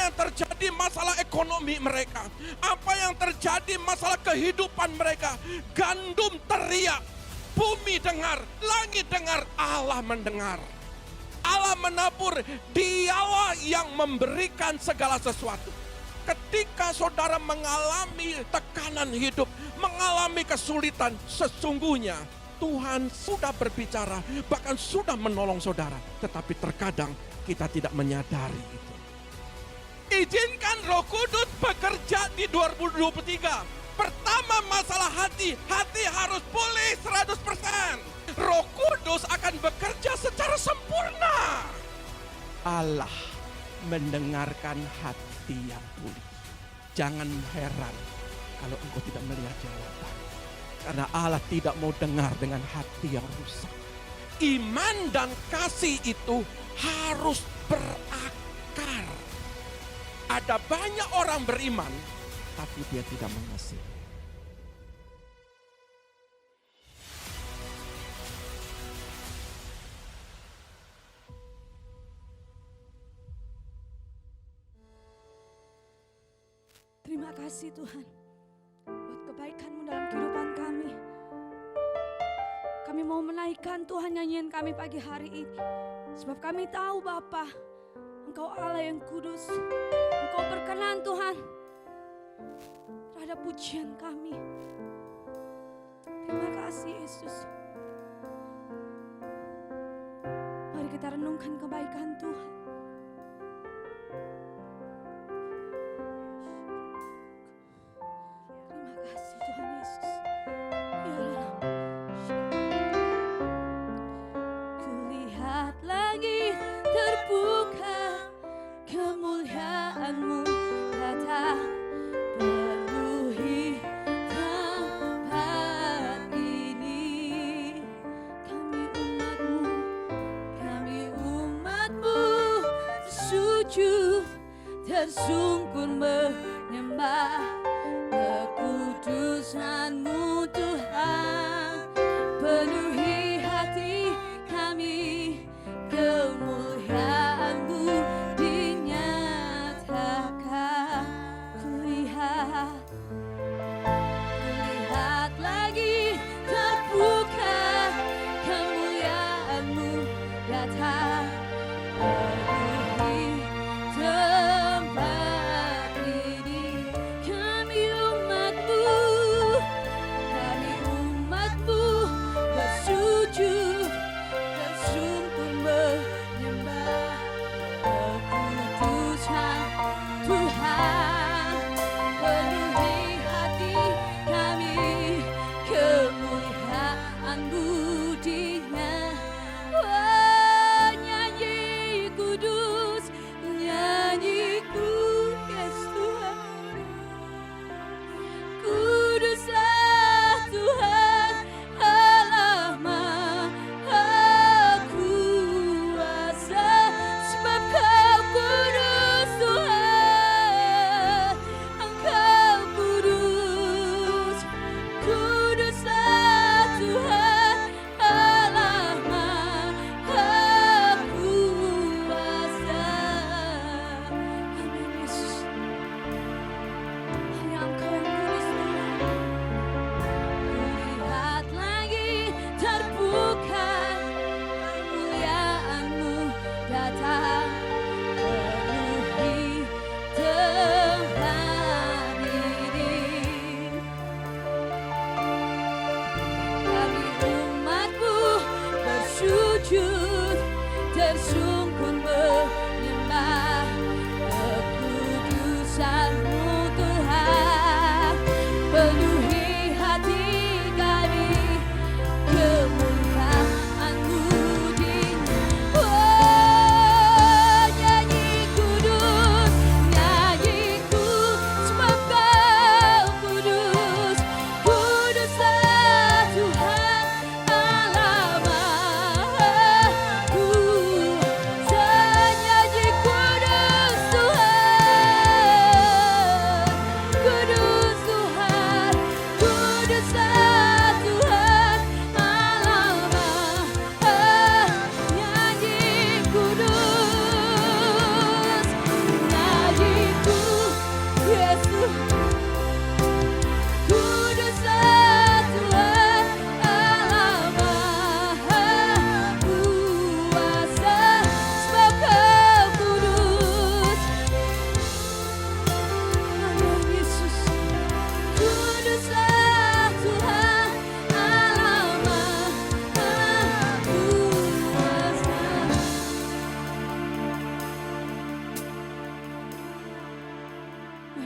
yang terjadi masalah ekonomi mereka, apa yang terjadi masalah kehidupan mereka, gandum teriak, bumi dengar, langit dengar, Allah mendengar. Allah menabur, Dialah yang memberikan segala sesuatu. Ketika saudara mengalami tekanan hidup, mengalami kesulitan, sesungguhnya Tuhan sudah berbicara, bahkan sudah menolong saudara. Tetapi terkadang kita tidak menyadari itu. Izinkan Roh Kudus bekerja di 2023. Pertama masalah hati harus pulih 100%. Roh Kudus akan bekerja secara sempurna. Allah mendengarkan hati yang pulih. Jangan heran kalau engkau tidak melihat jawaban. Karena Allah tidak mau dengar dengan hati yang rusak. Iman dan kasih itu harus berakar. Ada banyak orang beriman, tapi dia tidak mengasihi. Terima kasih Tuhan buat kebaikan-Mu dalam kehidupan kami. Kami mau menaikkan Tuhan nyanyian kami pagi hari ini. Sebab kami tahu Bapa, Engkau Allah yang kudus. Engkau berkenan Tuhan terhadap pujian kami. Terima kasih Yesus. Mari kita renungkan kebaikan Tuhan. Tersungkur menyembah kekudusan-Mu Tuhan. Penuhi hati kami, kemuliaan-Mu dinyatakan. Kulihat lagi terbuka, kemuliaan-Mu datang. Penuhi tempat ini, kami umat-Mu,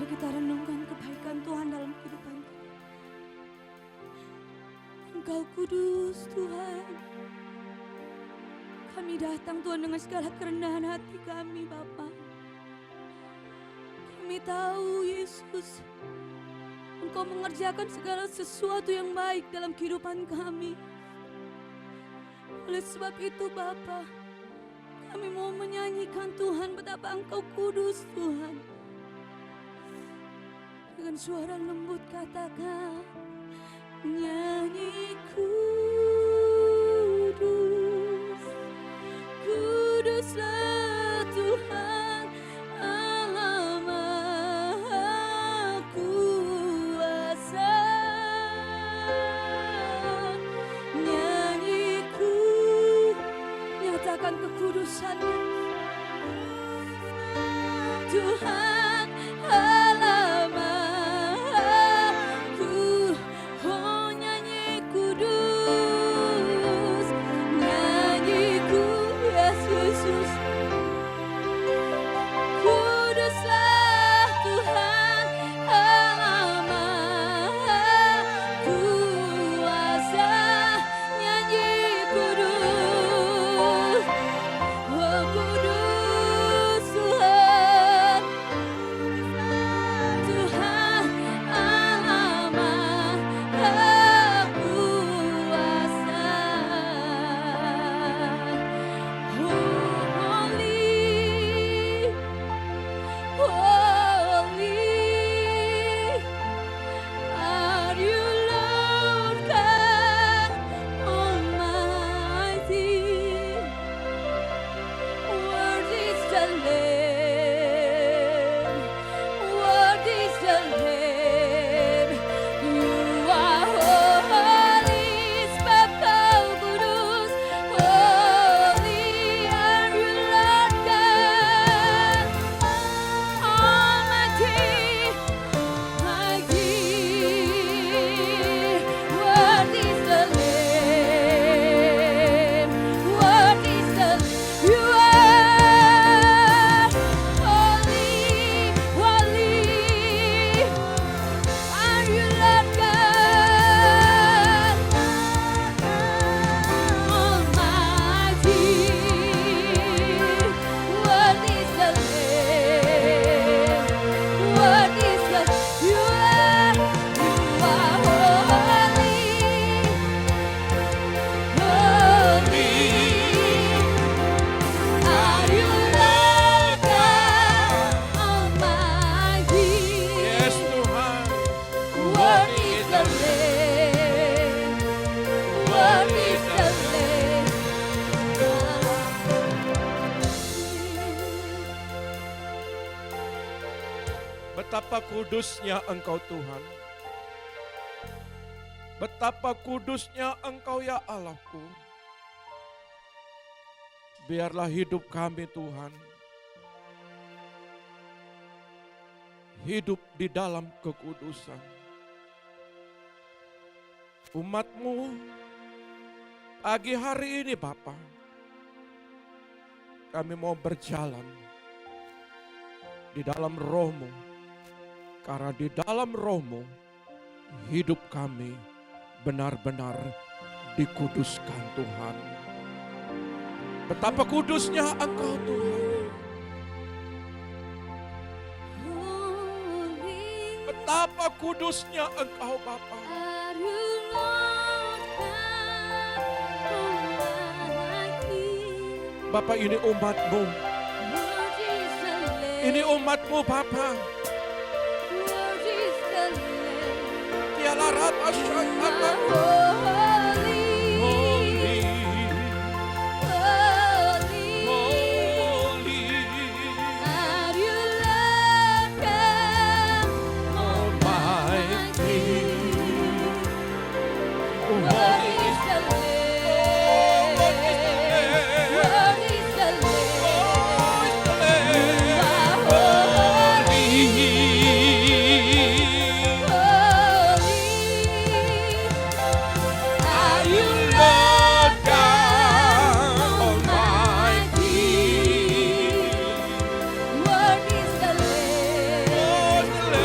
Mari kita renungkan kebaikan Tuhan dalam kehidupan kita. Engkau kudus Tuhan. Kami datang Tuhan dengan segala kerendahan hati kami Bapa. Kami tahu Yesus, Engkau mengerjakan segala sesuatu yang baik dalam kehidupan kami. Oleh sebab itu Bapa, kami mau menyanyikan Tuhan betapa Engkau kudus Tuhan. Dengan suara lembut katakan, nyanyi kudus, kuduslah Tuhan Allah Maha Kuasa. Nyanyi nyatakan kekudusan-Nya Tuhan Allah Maha Ku. Oh nyanyi kudus, nyanyi yes Yesus. Kuduslah Tuhan Allah Maha Kuasa. Nyanyi kudus, oh kudus Tuhan, Tuhan Allah Maha Kuasa. Holy, holy are you Lord God Almighty. Worthy is the Lamb, worthy is the Lamb. You are holy, sebab Kau kudus. Holy are you Lord God Almighty, mighty. Worthy is the Lamb, worthy is the Lamb. You are holy, holy are you Lord God Almighty. Worthy is the Lamb, worthy is the You are holy, holy are you Lord God Almighty. Yes Tuhan. Worthy is the Lamb, worthy is the Lamb. Betapa kudusnya Engkau Tuhan. Betapa kudusnya Engkau ya Allahku. Biarlah hidup kami Tuhan, hidup di dalam kekudusan. Umat-Mu pagi hari ini Bapa, kami mau berjalan di dalam Roh-Mu, karena di dalam Roh-Mu hidup kami benar-benar dikuduskan Tuhan. Betapa kudusnya Engkau Tuhan. Holy Betapa kudusnya Engkau Bapa. are you Lord God Almighty. Bapa, ini umat-Mu. Worthy is the Lamb, Ini umat-Mu Bapa. worthy is the Lamb. Tiala rapa You syaitan. are holy, Holy, holy holy, are you Lord God Almighty. Worthy is the Lamb, worthy is the Lamb.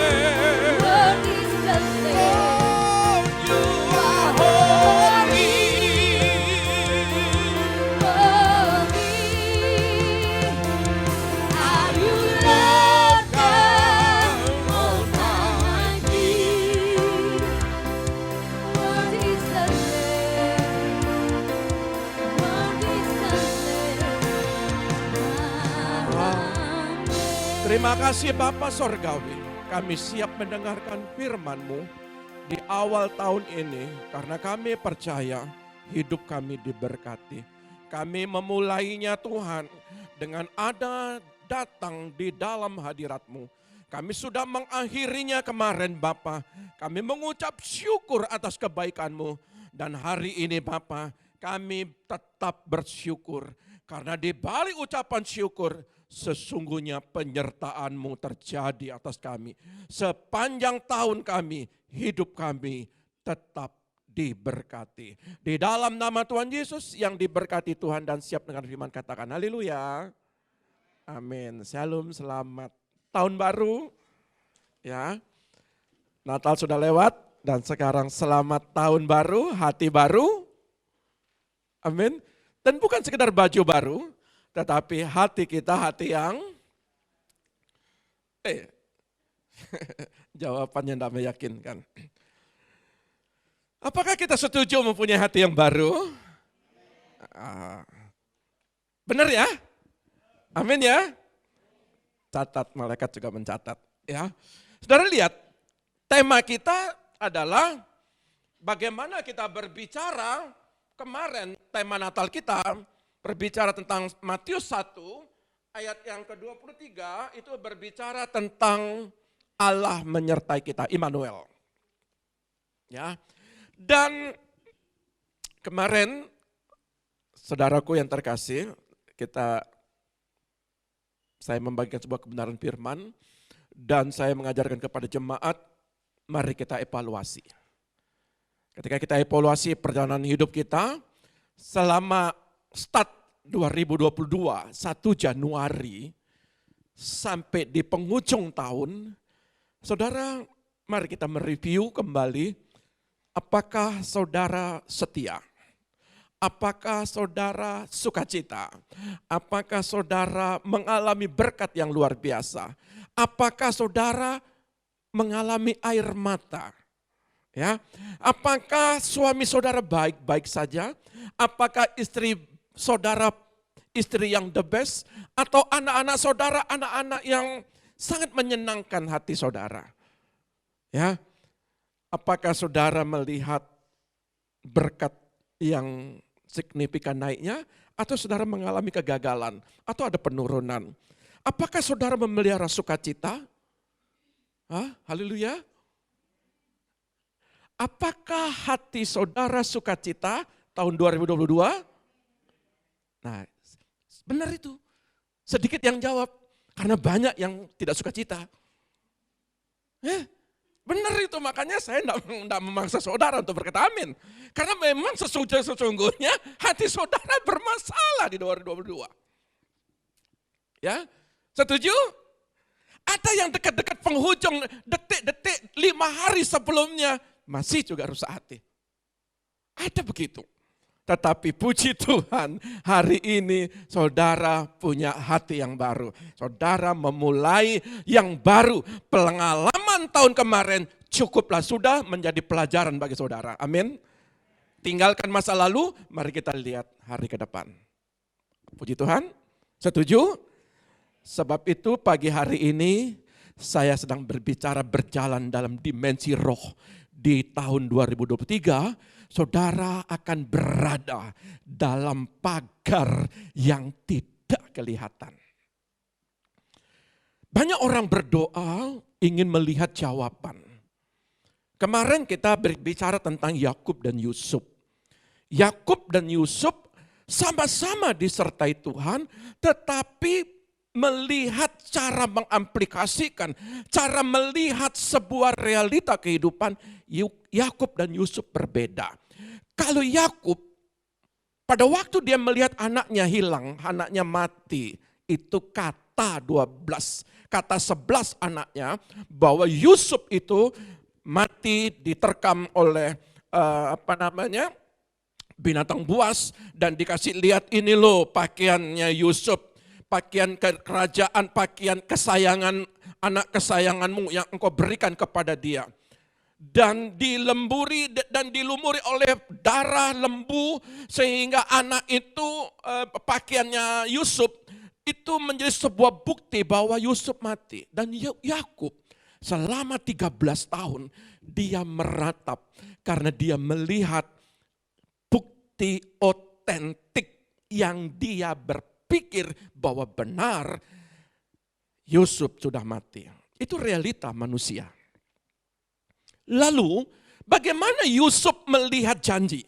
Terima kasih Bapa Sorgawi, kami siap mendengarkan firman-Mu di awal tahun ini karena kami percaya hidup kami diberkati. Kami memulainya Tuhan dengan ada datang di dalam hadirat-Mu. Kami sudah mengakhirinya kemarin Bapa. Kami mengucap syukur atas kebaikan-Mu. Dan hari ini Bapa, kami tetap bersyukur. Karena di balik ucapan syukur, sesungguhnya penyertaan-Mu terjadi atas kami. Sepanjang tahun kami, hidup kami tetap diberkati. Di dalam nama Tuhan Yesus yang diberkati Tuhan dan siap dengan firman katakan haleluya. Amin. Shalom, selamat tahun baru. Ya. Natal sudah lewat dan sekarang selamat tahun baru, hati baru. Amin. Dan bukan sekedar baju baru, tetapi hati kita hati yang jawabannya tidak meyakinkan. Apakah kita setuju mempunyai hati yang baru? Benar ya? Amin ya? Catat, malaikat juga mencatat. Ya, saudara lihat, tema kita adalah bagaimana kita berbicara. Kemarin tema Natal kita berbicara tentang Matius 1 ayat yang ke-23 itu berbicara tentang Allah menyertai kita, Immanuel. Ya. Dan kemarin saudaraku yang terkasih, saya membagikan sebuah kebenaran firman dan saya mengajarkan kepada jemaat, mari kita evaluasi. Ketika kita evaluasi perjalanan hidup kita selama start 2022, 1 Januari sampai di penghujung tahun, saudara mari kita mereview kembali apakah saudara setia, apakah saudara sukacita, apakah saudara mengalami berkat yang luar biasa, apakah saudara mengalami air mata. Ya, apakah suami saudara baik-baik saja? Apakah istri saudara istri yang the best? Atau anak-anak saudara anak-anak yang sangat menyenangkan hati saudara? Ya, apakah saudara melihat berkat yang signifikan naiknya? Atau saudara mengalami kegagalan? Atau ada penurunan? Apakah saudara memelihara sukacita? Haleluya. Apakah hati saudara sukacita tahun 2022? Nah, benar itu. Sedikit yang jawab, karena banyak yang tidak sukacita. Benar itu, makanya saya tidak memaksa saudara untuk berkata amin. Karena memang sesungguhnya hati saudara bermasalah di 2022. Ya, setuju? Ada yang dekat-dekat penghujung, detik-detik 5 hari sebelumnya, masih juga rusak hati. Ada begitu. Tetapi puji Tuhan, hari ini saudara punya hati yang baru. Saudara memulai yang baru. Pengalaman tahun kemarin cukuplah sudah menjadi pelajaran bagi saudara. Amin. Tinggalkan masa lalu, mari kita lihat hari ke depan. Puji Tuhan, setuju? Sebab itu pagi hari ini saya sedang berbicara berjalan dalam dimensi roh. Di tahun 2023, saudara akan berada dalam pagar yang tidak kelihatan. Banyak orang berdoa ingin melihat jawaban. Kemarin kita berbicara tentang Yakub dan Yusuf. Yakub dan Yusuf sama-sama disertai Tuhan, tetapi melihat cara mengamplikasikan, cara melihat sebuah realita kehidupan, Yakub dan Yusuf berbeda. Kalau Yakub, pada waktu dia melihat anaknya hilang, anaknya mati, itu kata 12, kata 11 anaknya, bahwa Yusuf itu mati diterkam oleh binatang buas, dan dikasih lihat ini loh pakaiannya Yusuf. Pakaian kerajaan, pakaian kesayangan, anak kesayanganmu yang engkau berikan kepada dia. Dan dilemburi dan dilumuri oleh darah lembu, sehingga anak itu pakaiannya Yusuf itu menjadi sebuah bukti bahwa Yusuf mati. Dan Yakub selama 13 tahun dia meratap karena dia melihat bukti otentik yang dia berpikir bahwa benar Yusuf sudah mati. Itu realita manusia. Lalu bagaimana Yusuf melihat janji?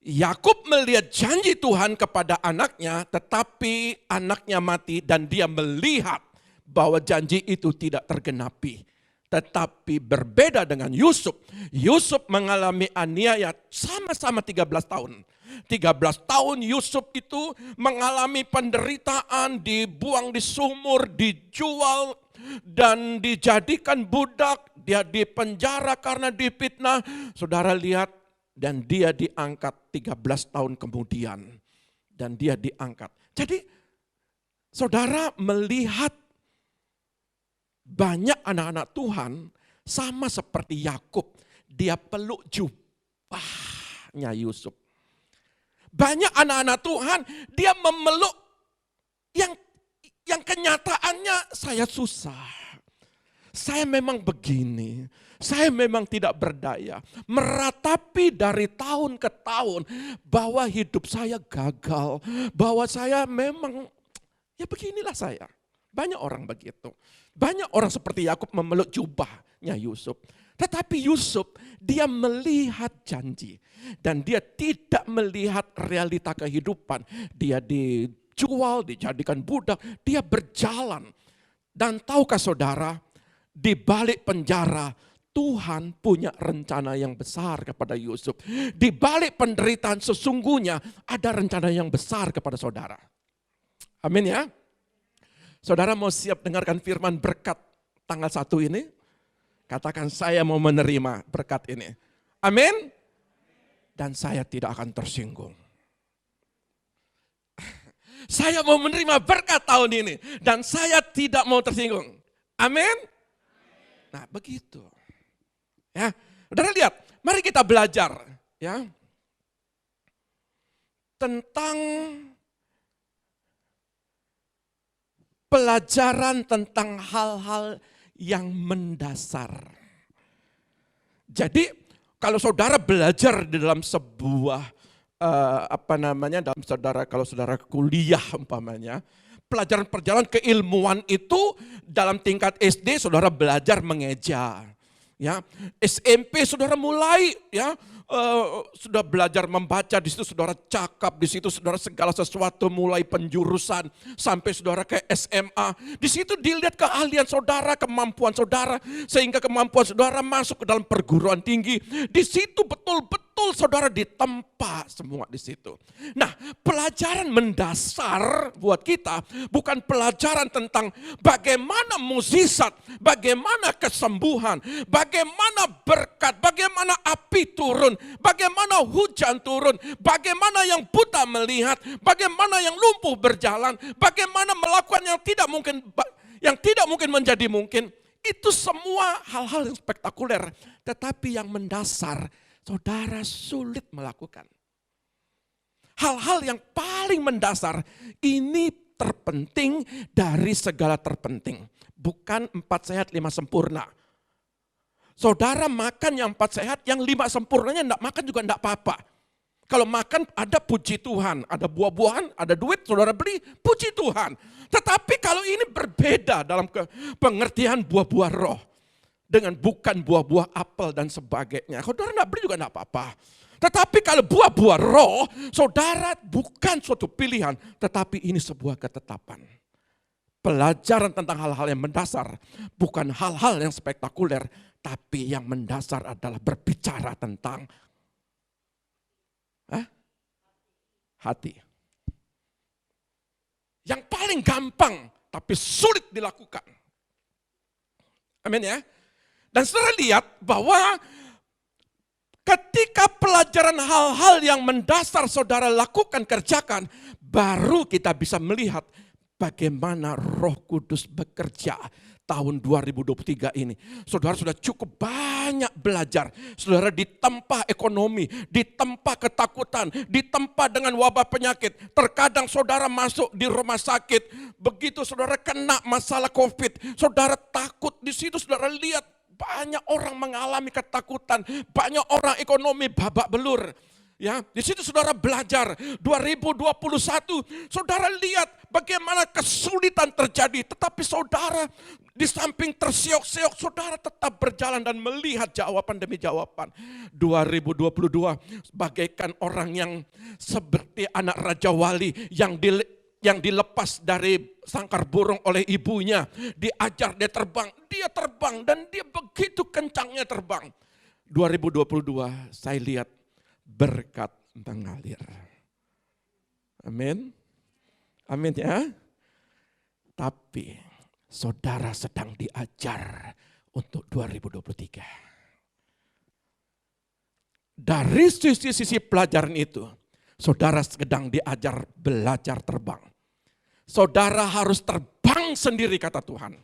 Yakub melihat janji Tuhan kepada anaknya, tetapi anaknya mati dan dia melihat bahwa janji itu tidak tergenapi. Tetapi berbeda dengan Yusuf. Yusuf mengalami aniaya sama-sama 13 tahun. 13 tahun Yusuf itu mengalami penderitaan, dibuang di sumur, dijual, dan dijadikan budak. Dia dipenjara karena difitnah. Saudara lihat, dan dia diangkat 13 tahun kemudian. Dan dia diangkat. Jadi saudara melihat banyak anak-anak Tuhan sama seperti Yakub. Dia peluk jubahnya Yusuf. Banyak anak-anak Tuhan dia memeluk yang kenyataannya saya susah. Saya memang begini, saya memang tidak berdaya. Meratapi dari tahun ke tahun bahwa hidup saya gagal. Bahwa saya memang, ya beginilah saya. Banyak orang begitu. Banyak orang seperti Yakub memeluk jubahnya Yusuf. Tetapi Yusuf dia melihat janji. Dan dia tidak melihat realita kehidupan. Dia dijual, dijadikan budak, dia berjalan. Dan tahukah saudara, di balik penjara, Tuhan punya rencana yang besar kepada Yusuf. Di balik penderitaan sesungguhnya ada rencana yang besar kepada saudara. Amin ya. Saudara mau siap dengarkan firman berkat tanggal 1 ini? Katakan saya mau menerima berkat ini. Amin. Dan saya tidak akan tersinggung. Saya mau menerima berkat tahun ini. Dan saya tidak mau tersinggung. Amin. Nah begitu. Ya, saudara lihat, mari kita belajar ya tentang pelajaran tentang hal-hal yang mendasar. Jadi kalau saudara belajar di dalam sebuah kalau saudara kuliah umpamanya, pelajaran keilmuan itu dalam tingkat SD saudara belajar mengeja. Ya, SMP saudara mulai ya sudah belajar membaca, di situ saudara cakap, di situ saudara segala sesuatu mulai penjurusan sampai saudara ke SMA. Di situ dilihat keahlian saudara, kemampuan saudara sehingga kemampuan saudara masuk ke dalam perguruan tinggi. Di situ betul-betul saudara ditempa semua di situ. Nah, pelajaran mendasar buat kita bukan pelajaran tentang bagaimana mukjizat, bagaimana kesembuhan, bagaimana berkat, bagaimana api turun, bagaimana hujan turun, bagaimana yang buta melihat, bagaimana yang lumpuh berjalan, bagaimana melakukan yang tidak mungkin menjadi mungkin. Itu semua hal-hal yang spektakuler, tetapi yang mendasar saudara sulit melakukan. Hal-hal yang paling mendasar ini terpenting dari segala terpenting. Bukan 4 sehat 5 sempurna. Saudara makan yang 4 sehat, yang 5 sempurnanya enggak makan juga enggak apa-apa. Kalau makan ada puji Tuhan, ada buah-buahan, ada duit, saudara beli, puji Tuhan. Tetapi kalau ini berbeda dalam pengertian buah-buah roh. Dengan bukan buah-buah apel dan sebagainya. Saudara enggak beli juga enggak apa-apa. Tetapi kalau buah-buah roh, saudara bukan suatu pilihan, tetapi ini sebuah ketetapan. Pelajaran tentang hal-hal yang mendasar, bukan hal-hal yang spektakuler, tapi yang mendasar adalah berbicara tentang hati. Yang paling gampang, tapi sulit dilakukan. Amin ya. Dan saudara lihat bahwa ketika pelajaran hal-hal yang mendasar saudara lakukan, kerjakan, baru kita bisa melihat bagaimana Roh Kudus bekerja tahun 2023 ini. Saudara sudah cukup banyak belajar. Saudara ditempa ekonomi, ditempa ketakutan, ditempa dengan wabah penyakit. Terkadang saudara masuk di rumah sakit, begitu saudara kena masalah COVID, saudara takut. Di situ saudara lihat banyak orang mengalami ketakutan, banyak orang ekonomi babak belur. Ya, di situ saudara belajar 2021, saudara lihat bagaimana kesulitan terjadi, tetapi saudara di samping terseok-seok, saudara tetap berjalan dan melihat jawaban demi jawaban. 2022 bagaikan orang yang seperti anak Raja Wali yang dilepas dari sangkar burung oleh ibunya, diajar dia terbang dan dia begitu kencangnya terbang. 2022 saya lihat berkat mengalir. Amin. Amin ya. Tapi saudara sedang diajar untuk 2023. Dari sisi pelajaran itu, saudara sedang diajar belajar terbang. Saudara harus terbang sendiri kata Tuhan.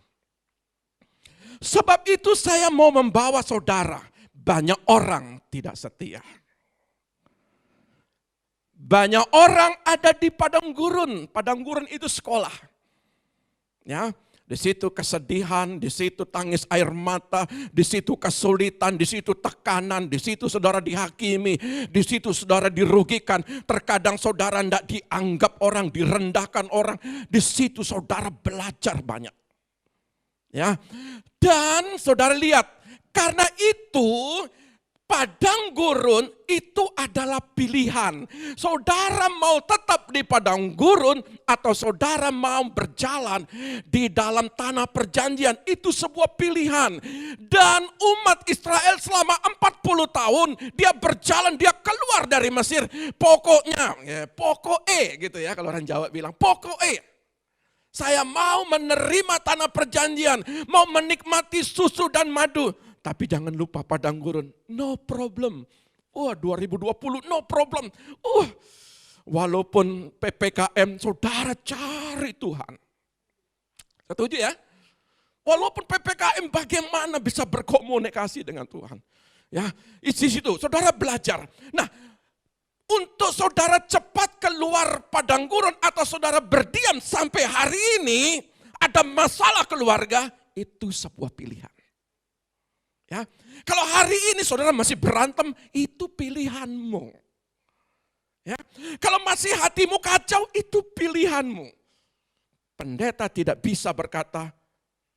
Sebab itu saya mau membawa saudara, banyak orang tidak setia. Banyak orang ada di padang gurun. Padang gurun itu sekolah. Ya, di situ kesedihan, di situ tangis air mata, di situ kesulitan, di situ tekanan, di situ saudara dihakimi, di situ saudara dirugikan. Terkadang saudara tidak dianggap orang, direndahkan orang. Di situ saudara belajar banyak. Ya, dan saudara lihat, karena itu padang gurun itu adalah pilihan. Saudara mau tetap di padang gurun atau saudara mau berjalan di dalam tanah perjanjian, itu sebuah pilihan. Dan umat Israel selama 40 tahun dia berjalan, dia keluar dari Mesir. Pokoknya, gitu ya kalau orang Jawa bilang, saya mau menerima tanah perjanjian, mau menikmati susu dan madu. Tapi jangan lupa padang gurun, no problem. 2020 no problem. Walaupun PPKM, saudara cari Tuhan. Setuju ya? Walaupun PPKM, bagaimana bisa berkomunikasi dengan Tuhan? Ya, di situ saudara belajar. Nah, untuk saudara cepat keluar padang gurun atau saudara berdiam sampai hari ini ada masalah keluarga, itu sebuah pilihan. Ya, kalau hari ini saudara masih berantem, itu pilihanmu. Ya, kalau masih hatimu kacau, itu pilihanmu. Pendeta tidak bisa berkata,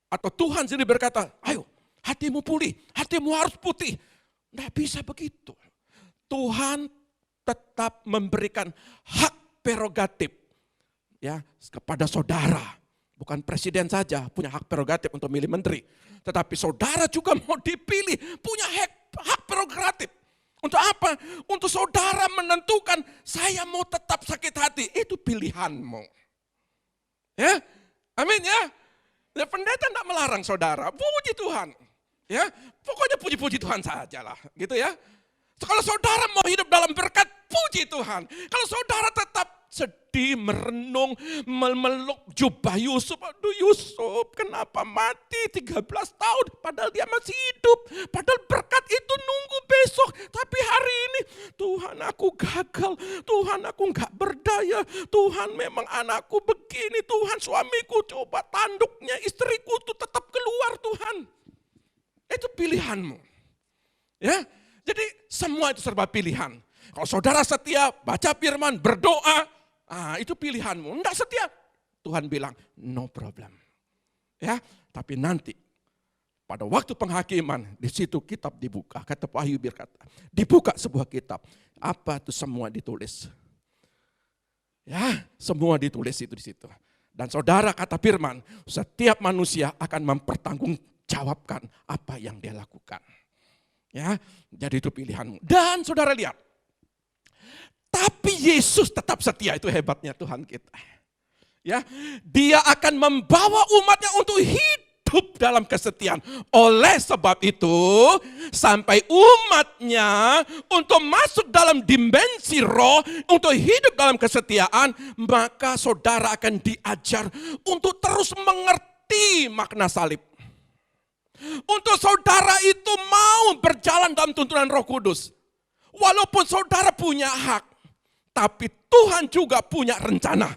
atau Tuhan sendiri berkata, ayo hatimu pulih, hatimu harus putih. Tidak bisa begitu. Tuhan tetap memberikan hak prerogatif ya kepada saudara. Bukan presiden saja punya hak prerogatif untuk milih menteri. Tetapi saudara juga mau dipilih, punya hak prerogatif. Untuk apa? Untuk saudara menentukan, saya mau tetap sakit hati. Itu pilihanmu. Ya, amin ya. Ya, pendeta tidak melarang saudara, puji Tuhan. Ya, pokoknya puji-puji Tuhan sajalah, gitu ya. Kalau saudara mau hidup dalam berkat, puji Tuhan. Kalau saudara tetap sedih, merenung, memeluk jubah Yusuf. Aduh Yusuf, kenapa mati 13 tahun padahal dia masih hidup. Padahal berkat itu nunggu besok. Tapi hari ini, Tuhan aku gagal. Tuhan aku gak berdaya. Tuhan memang anakku begini. Tuhan suamiku coba tanduknya. Istriku tuh tetap keluar Tuhan. Itu pilihanmu. Ya, jadi semua itu serba pilihan. Kalau saudara setia, baca firman, berdoa, itu pilihanmu. Enggak setia, Tuhan bilang no problem. Ya, tapi nanti pada waktu penghakiman di situ kitab dibuka. Kata Pak Ayub berkata, dibuka sebuah kitab. Apa itu semua ditulis? Ya, semua ditulis itu di situ. Dan saudara kata firman, setiap manusia akan mempertanggungjawabkan apa yang dia lakukan. Ya, jadi itu pilihanmu. Dan saudara lihat, tapi Yesus tetap setia, itu hebatnya Tuhan kita. Ya, dia akan membawa umatnya untuk hidup hidup dalam kesetiaan. Oleh sebab itu, sampai umatnya untuk masuk dalam dimensi roh, untuk hidup dalam kesetiaan, maka saudara akan diajar untuk terus mengerti makna salib. Untuk saudara itu mau berjalan dalam tuntunan Roh Kudus. Walaupun saudara punya hak, tapi Tuhan juga punya rencana.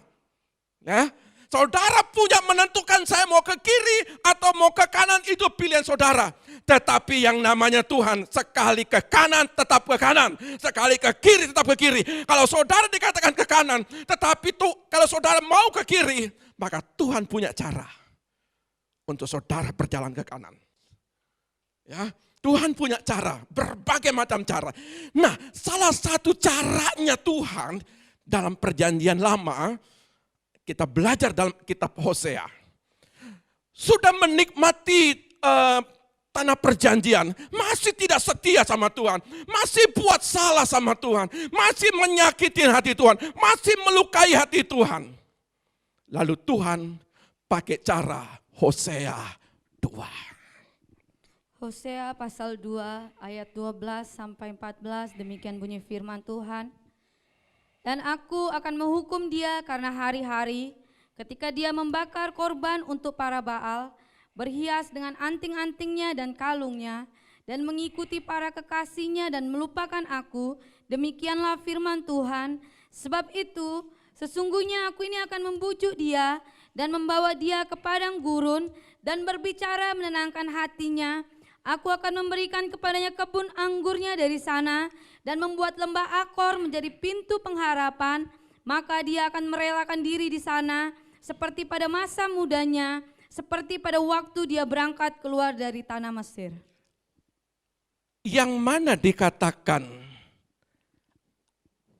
Ya, saudara punya menentukan saya mau ke kiri atau mau ke kanan, itu pilihan saudara. Tetapi yang namanya Tuhan, sekali ke kanan tetap ke kanan, sekali ke kiri tetap ke kiri. Kalau saudara dikatakan ke kanan, tetapi kalau saudara mau ke kiri, maka Tuhan punya cara untuk saudara berjalan ke kanan. Ya, Tuhan punya cara, berbagai macam cara. Nah, salah satu caranya Tuhan dalam perjanjian lama, kita belajar dalam kitab Hosea. Sudah menikmati tanah perjanjian, masih tidak setia sama Tuhan, masih buat salah sama Tuhan, masih menyakiti hati Tuhan, masih melukai hati Tuhan. Lalu Tuhan pakai cara Hosea 2. Hosea pasal 2 ayat 12 sampai 14, demikian bunyi firman Tuhan. Dan aku akan menghukum dia karena hari-hari ketika dia membakar korban untuk para Baal, berhias dengan anting-antingnya dan kalungnya, dan mengikuti para kekasihnya dan melupakan aku, demikianlah firman Tuhan. Sebab itu sesungguhnya aku ini akan membujuk dia dan membawa dia ke padang gurun dan berbicara menenangkan hatinya. Aku akan memberikan kepadanya kebun anggurnya dari sana dan membuat lembah Akor menjadi pintu pengharapan. Maka dia akan merelakan diri di sana seperti pada masa mudanya, seperti pada waktu dia berangkat keluar dari tanah Mesir. Yang mana dikatakan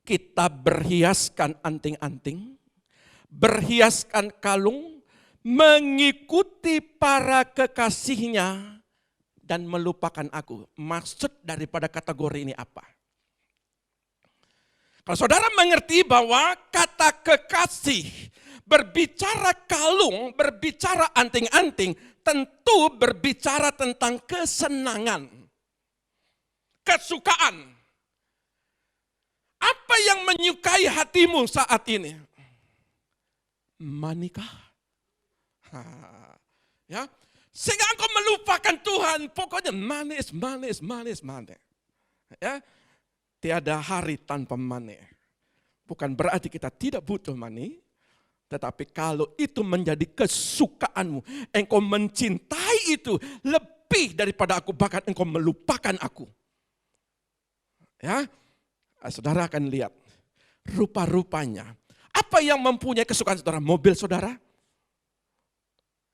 kita berhiaskan anting-anting, berhiaskan kalung, mengikuti para kekasihnya, dan melupakan aku. Maksud daripada kategori ini apa? Kalau saudara mengerti bahwa kata kekasih, berbicara kalung, berbicara anting-anting, tentu berbicara tentang kesenangan, kesukaan. Apa yang menyukai hatimu saat ini? Manikah? Ya, sehingga engkau melupakan Tuhan, pokoknya manis. Ya, tiada hari tanpa money. Bukan berarti kita tidak butuh money, tetapi kalau itu menjadi kesukaanmu, engkau mencintai itu lebih daripada aku, bahkan engkau melupakan aku. Ya, saudara akan lihat rupa-rupanya. Apa yang mempunyai kesukaan saudara? Mobil saudara?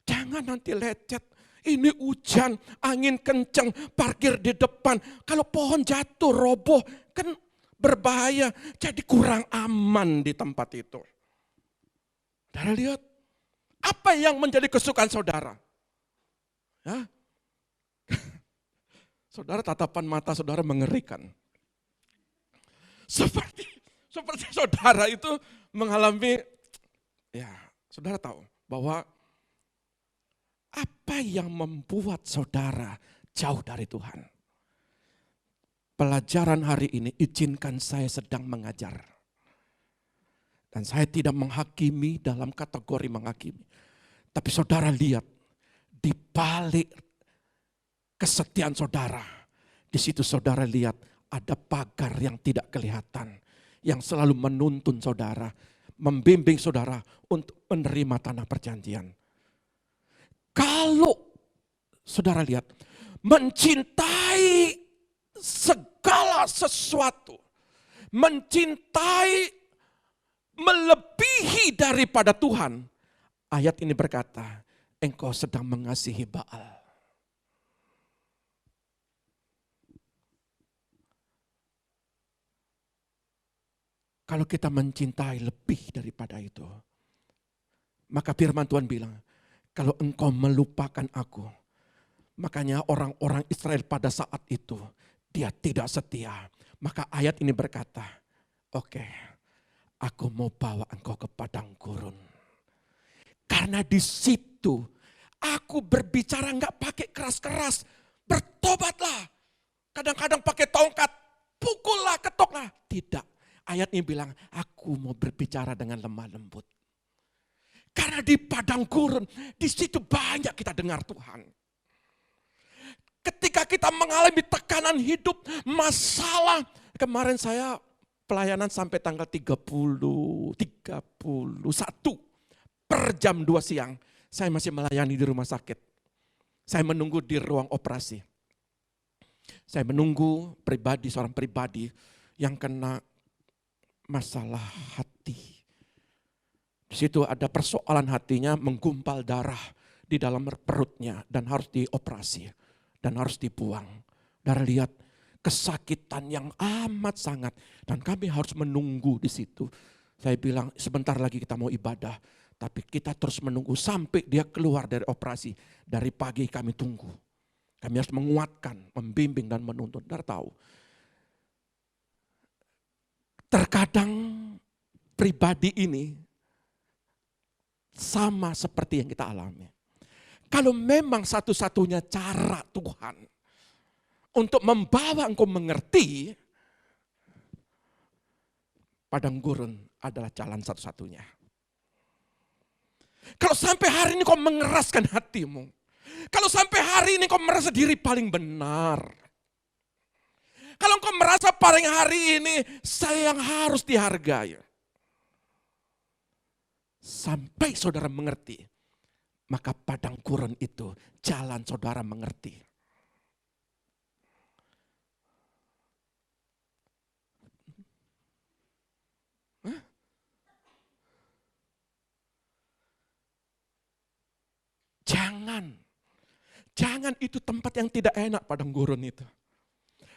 Jangan nanti lecet. Ini hujan, angin kencang, parkir di depan. Kalau pohon jatuh, roboh, kan berbahaya. Jadi kurang aman di tempat itu. Saudara lihat, apa yang menjadi kesukaan saudara? Ya? Saudara, tatapan mata saudara mengerikan. Seperti saudara itu mengalami, ya saudara tahu bahwa apa yang membuat saudara jauh dari Tuhan? Pelajaran hari ini izinkan saya sedang mengajar. Dan saya tidak menghakimi dalam kategori menghakimi. Tapi saudara lihat, di balik kesetiaan saudara, di situ saudara lihat ada pagar yang tidak kelihatan, yang selalu menuntun saudara, membimbing saudara untuk menerima tanah perjanjian. Kalau saudara lihat, mencintai segala sesuatu, mencintai melebihi daripada Tuhan, ayat ini berkata, engkau sedang mengasihi Baal. Kalau kita mencintai lebih daripada itu, maka firman Tuhan bilang, kalau engkau melupakan aku, makanya orang-orang Israel pada saat itu, dia tidak setia. Maka ayat ini berkata, oke, aku mau bawa engkau ke padang gurun. Karena di situ, aku aku berbicara nggak pakai keras-keras. Bertobatlah. Kadang-kadang pakai tongkat, pukullah, ketoklah. Tidak. Ayat ini bilang, aku mau berbicara dengan lemah lembut. Karena di padang gurun, di situ banyak kita dengar Tuhan. Ketika kita mengalami tekanan hidup, masalah. Kemarin saya pelayanan sampai tanggal 31 per jam 2 siang. Saya masih melayani di rumah sakit. Saya menunggu di ruang operasi. Saya menunggu seorang pribadi yang kena masalah hati. Di situ ada persoalan hatinya, menggumpal darah di dalam perutnya dan harus dioperasi. Dan harus dibuang. Dan lihat kesakitan yang amat sangat. Dan kami harus menunggu di situ. Saya bilang sebentar lagi kita mau ibadah. Tapi kita terus menunggu sampai dia keluar dari operasi. Dari pagi kami tunggu. Kami harus menguatkan, membimbing dan menuntun. Dan tahu. Terkadang pribadi ini sama seperti yang kita alami. Kalau memang satu-satunya cara Tuhan untuk membawa engkau mengerti, padang gurun adalah jalan satu-satunya. Kalau sampai hari ini kau mengeraskan hatimu, kalau sampai hari ini kau merasa diri paling benar, kalau engkau merasa paling hari ini saya yang harus dihargai, sampai saudara mengerti, maka padang gurun itu jalan saudara mengerti. Jangan itu tempat yang tidak enak padang gurun itu.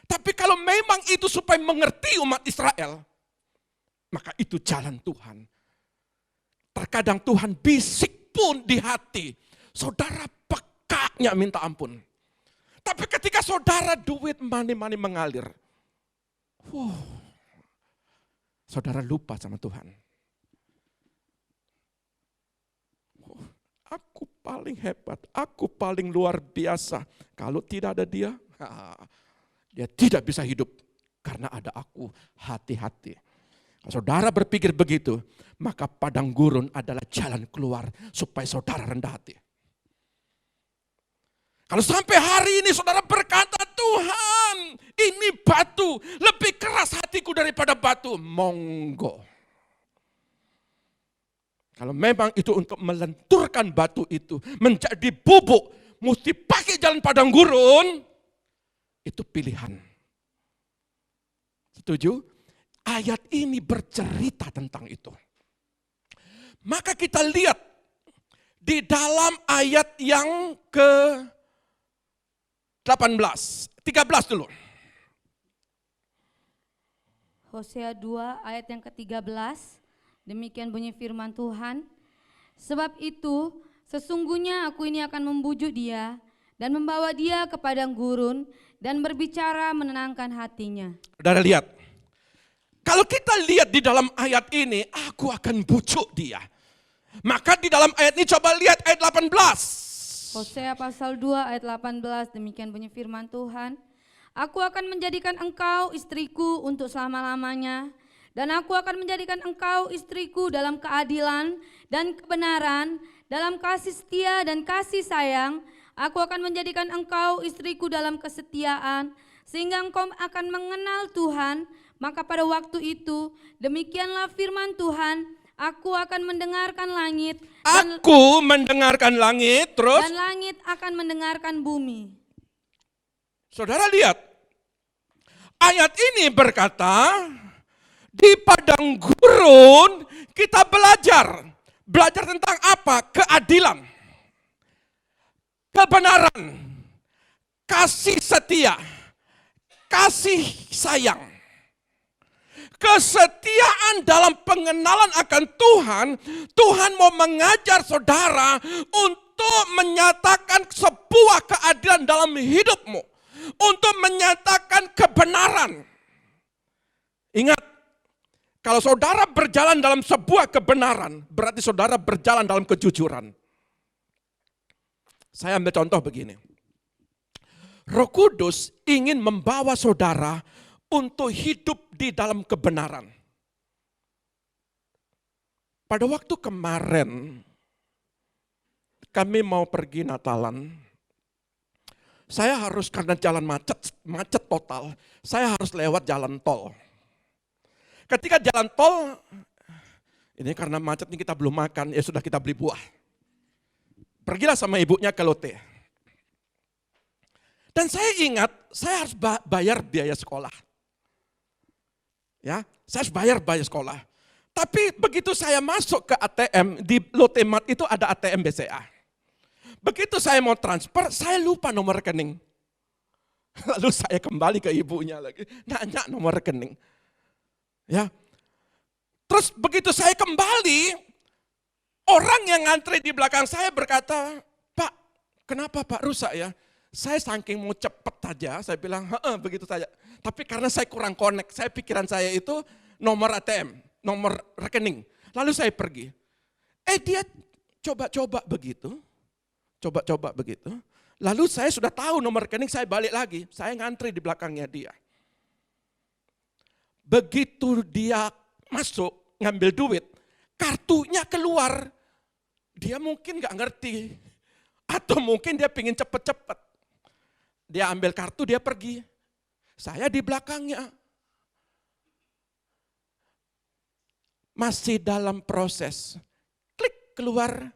Tapi kalau memang itu supaya mengerti umat Israel, maka itu jalan Tuhan. Terkadang Tuhan bisik pun di hati, saudara pekaknya minta ampun. Tapi ketika saudara duit money mengalir, saudara lupa sama Tuhan. Aku paling hebat, aku paling luar biasa. Kalau tidak ada dia, dia tidak bisa hidup. Karena ada aku, hati-hati. Kalau saudara berpikir begitu, maka padang gurun adalah jalan keluar supaya saudara rendah hati. Kalau sampai hari ini saudara berkata, Tuhan ini batu, lebih keras hatiku daripada batu, monggo. Kalau memang itu untuk melenturkan batu itu menjadi bubuk, mesti pakai jalan padang gurun, itu pilihan. Setuju? Ayat ini bercerita tentang itu. Maka kita lihat di dalam ayat yang ke-18, 13 dulu. Hosea 2 ayat yang ke-13, demikian bunyi firman Tuhan. Sebab itu sesungguhnya aku ini akan membujuk dia dan membawa dia ke padang gurun dan berbicara menenangkan hatinya. Saudara lihat. Kalau kita lihat di dalam ayat ini, aku akan bujuk dia. Maka di dalam ayat ini coba lihat ayat 18. Hosea pasal 2 ayat 18, demikian bunyi firman Tuhan. Aku akan menjadikan engkau istriku untuk selama-lamanya. Dan aku akan menjadikan engkau istriku dalam keadilan dan kebenaran, dalam kasih setia dan kasih sayang. Aku akan menjadikan engkau istriku dalam kesetiaan, sehingga engkau akan mengenal Tuhan. Maka pada waktu itu, demikianlah firman Tuhan, aku akan mendengarkan langit. Aku mendengarkan langit, terus? Dan langit akan mendengarkan bumi. Saudara lihat, ayat ini berkata, di padang gurun kita belajar. Belajar tentang apa? Keadilan, kebenaran, kasih setia, kasih sayang. Kesetiaan dalam pengenalan akan Tuhan. Tuhan mau mengajar saudara untuk menyatakan sebuah keadilan dalam hidupmu. Untuk menyatakan kebenaran. Ingat, kalau saudara berjalan dalam sebuah kebenaran, berarti saudara berjalan dalam kejujuran. Saya ambil contoh begini. Roh Kudus ingin membawa saudara untuk hidup di dalam kebenaran. Pada waktu kemarin, kami mau pergi Natalan. Saya harus, karena jalan macet total, saya harus lewat jalan tol. Ketika jalan tol, ini karena macet ini kita belum makan, ya sudah kita beli buah. Pergilah sama ibunya ke Lotte. Dan saya ingat, saya harus bayar biaya sekolah. Ya, saya harus bayar biaya sekolah. Tapi begitu saya masuk ke ATM, di Lotte Mart itu ada ATM BCA. Begitu saya mau transfer, saya lupa nomor rekening. Lalu saya kembali ke ibunya lagi, nanya nomor rekening. Ya. Terus begitu saya kembali, orang yang ngantri di belakang saya berkata, "Pak, kenapa Pak rusak ya?" Saya saking mau cepet aja, saya bilang, begitu saja. Tapi karena saya kurang connect, pikiran saya itu nomor ATM, nomor rekening. Lalu saya pergi. Dia coba-coba begitu. Lalu saya sudah tahu nomor rekening, saya balik lagi. Saya ngantri di belakangnya dia. Begitu dia masuk, ngambil duit, kartunya keluar. Dia mungkin gak ngerti. Atau mungkin dia pengen cepet-cepet. Dia ambil kartu, dia pergi. Saya di belakangnya. Masih dalam proses. Klik keluar.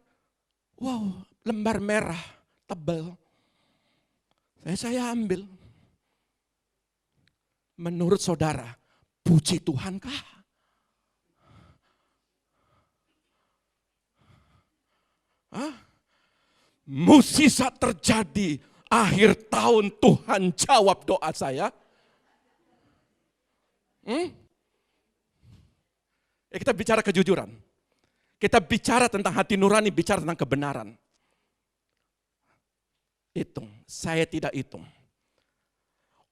Wow, lembar merah, tebal. Saya ambil. Menurut saudara, puji Tuhan kah? Mukjizat terjadi. Akhir tahun Tuhan jawab doa saya. Kita bicara kejujuran. Kita bicara tentang hati nurani, bicara tentang kebenaran. Hitung, saya tidak hitung.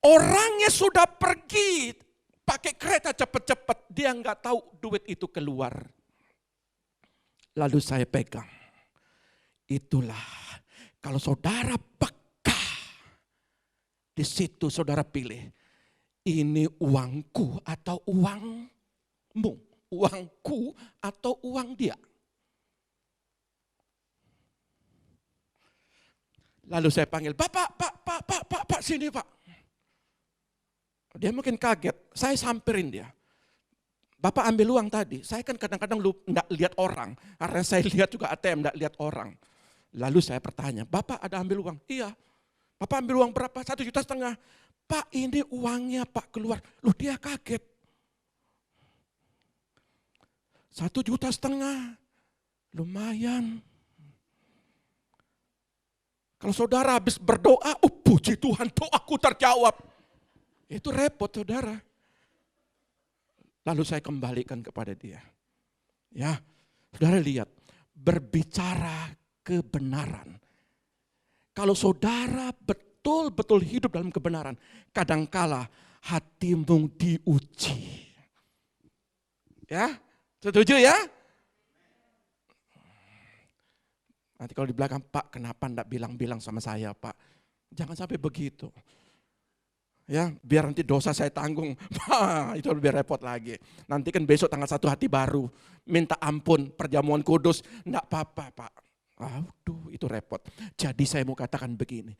Orangnya sudah pergi, pakai kereta cepat-cepat, dia nggak tahu duit itu keluar. Lalu saya pegang. Itulah, kalau saudara peka, di situ saudara pilih, ini uangku atau uangmu, uangku atau uang dia. Lalu saya panggil, Pak, sini Pak. Dia mungkin kaget, saya samperin dia. Bapak ambil uang tadi, saya kan kadang-kadang enggak lihat orang, karena saya lihat juga ATM, enggak lihat orang. Lalu saya bertanya, Bapak ada ambil uang? Iya. Bapak ambil uang berapa? 1,5 juta. Pak, ini uangnya Pak keluar. Loh, dia kaget. 1,5 juta. Lumayan. Kalau saudara habis berdoa, puji Tuhan, doaku terjawab. Itu repot saudara. Lalu saya kembalikan kepada dia. Ya, saudara lihat, berbicara kebenaran. Kalau saudara betul-betul hidup dalam kebenaran, kadangkala hatimu diuji. Ya, setuju ya? Nanti kalau di belakang, Pak kenapa enggak bilang-bilang sama saya Pak? Jangan sampai begitu. Ya, biar nanti dosa saya tanggung. Itu lebih repot lagi. Nanti kan besok tanggal 1 hati baru. Minta ampun, perjamuan kudus. Enggak apa-apa Pak. Aduh, itu repot. Jadi saya mau katakan begini.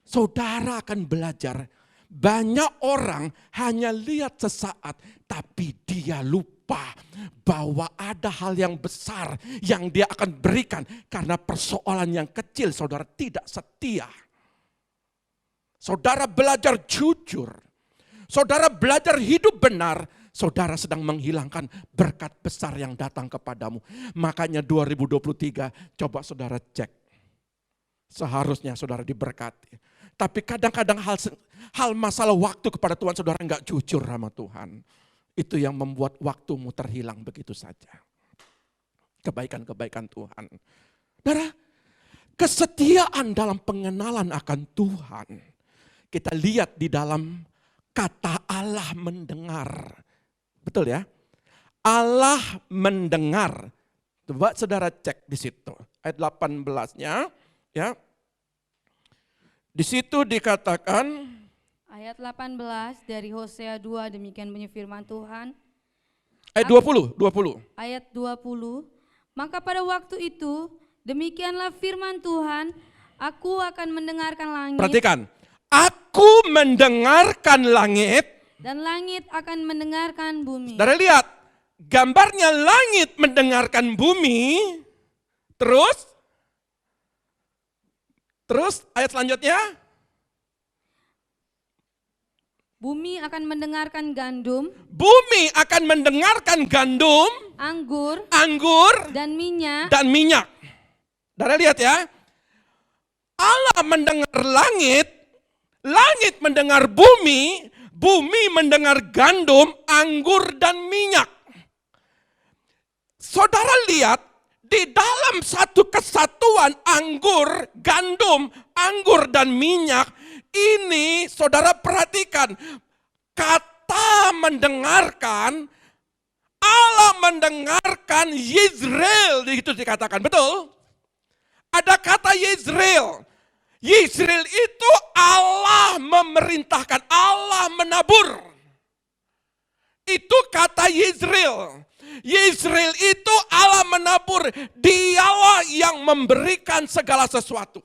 Saudara akan belajar. Banyak orang hanya lihat sesaat, tapi dia lupa bahwa ada hal yang besar yang dia akan berikan. Karena persoalan yang kecil saudara tidak setia. Saudara belajar jujur. Saudara belajar hidup benar. Saudara sedang menghilangkan berkat besar yang datang kepadamu. Makanya 2023 coba saudara cek. Seharusnya saudara diberkati. Tapi kadang-kadang hal masalah waktu kepada Tuhan saudara enggak jujur sama Tuhan. Itu yang membuat waktumu terhilang begitu saja. Kebaikan-kebaikan Tuhan. Saudara, kesetiaan dalam pengenalan akan Tuhan. Kita lihat di dalam kata Allah mendengar. Betul ya? Allah mendengar. Coba saudara cek di situ. Ayat 18-nya. Ya. Di situ dikatakan Ayat 18 dari Hosea 2, demikian bunyi firman Tuhan. ayat 20. Ayat 20, maka pada waktu itu demikianlah firman Tuhan, aku akan mendengarkan langit. Perhatikan, aku mendengarkan langit. Dan langit akan mendengarkan bumi. Saudara lihat, gambarnya langit mendengarkan bumi. Terus ayat selanjutnya. Bumi akan mendengarkan gandum, Bumi akan mendengarkan gandum, anggur, dan dan minyak. Saudara lihat ya. Allah mendengar langit, langit mendengar bumi, bumi mendengar gandum, anggur, dan minyak. Saudara lihat, di dalam satu kesatuan anggur, gandum, anggur, dan minyak, ini saudara perhatikan, kata mendengarkan, Allah mendengarkan Yisrael, itu dikatakan, betul? Ada kata Yisrael. Yisrael itu Allah memerintahkan, Allah menabur. Itu kata Yisrael. Yisrael itu Allah menabur, dialah yang memberikan segala sesuatu.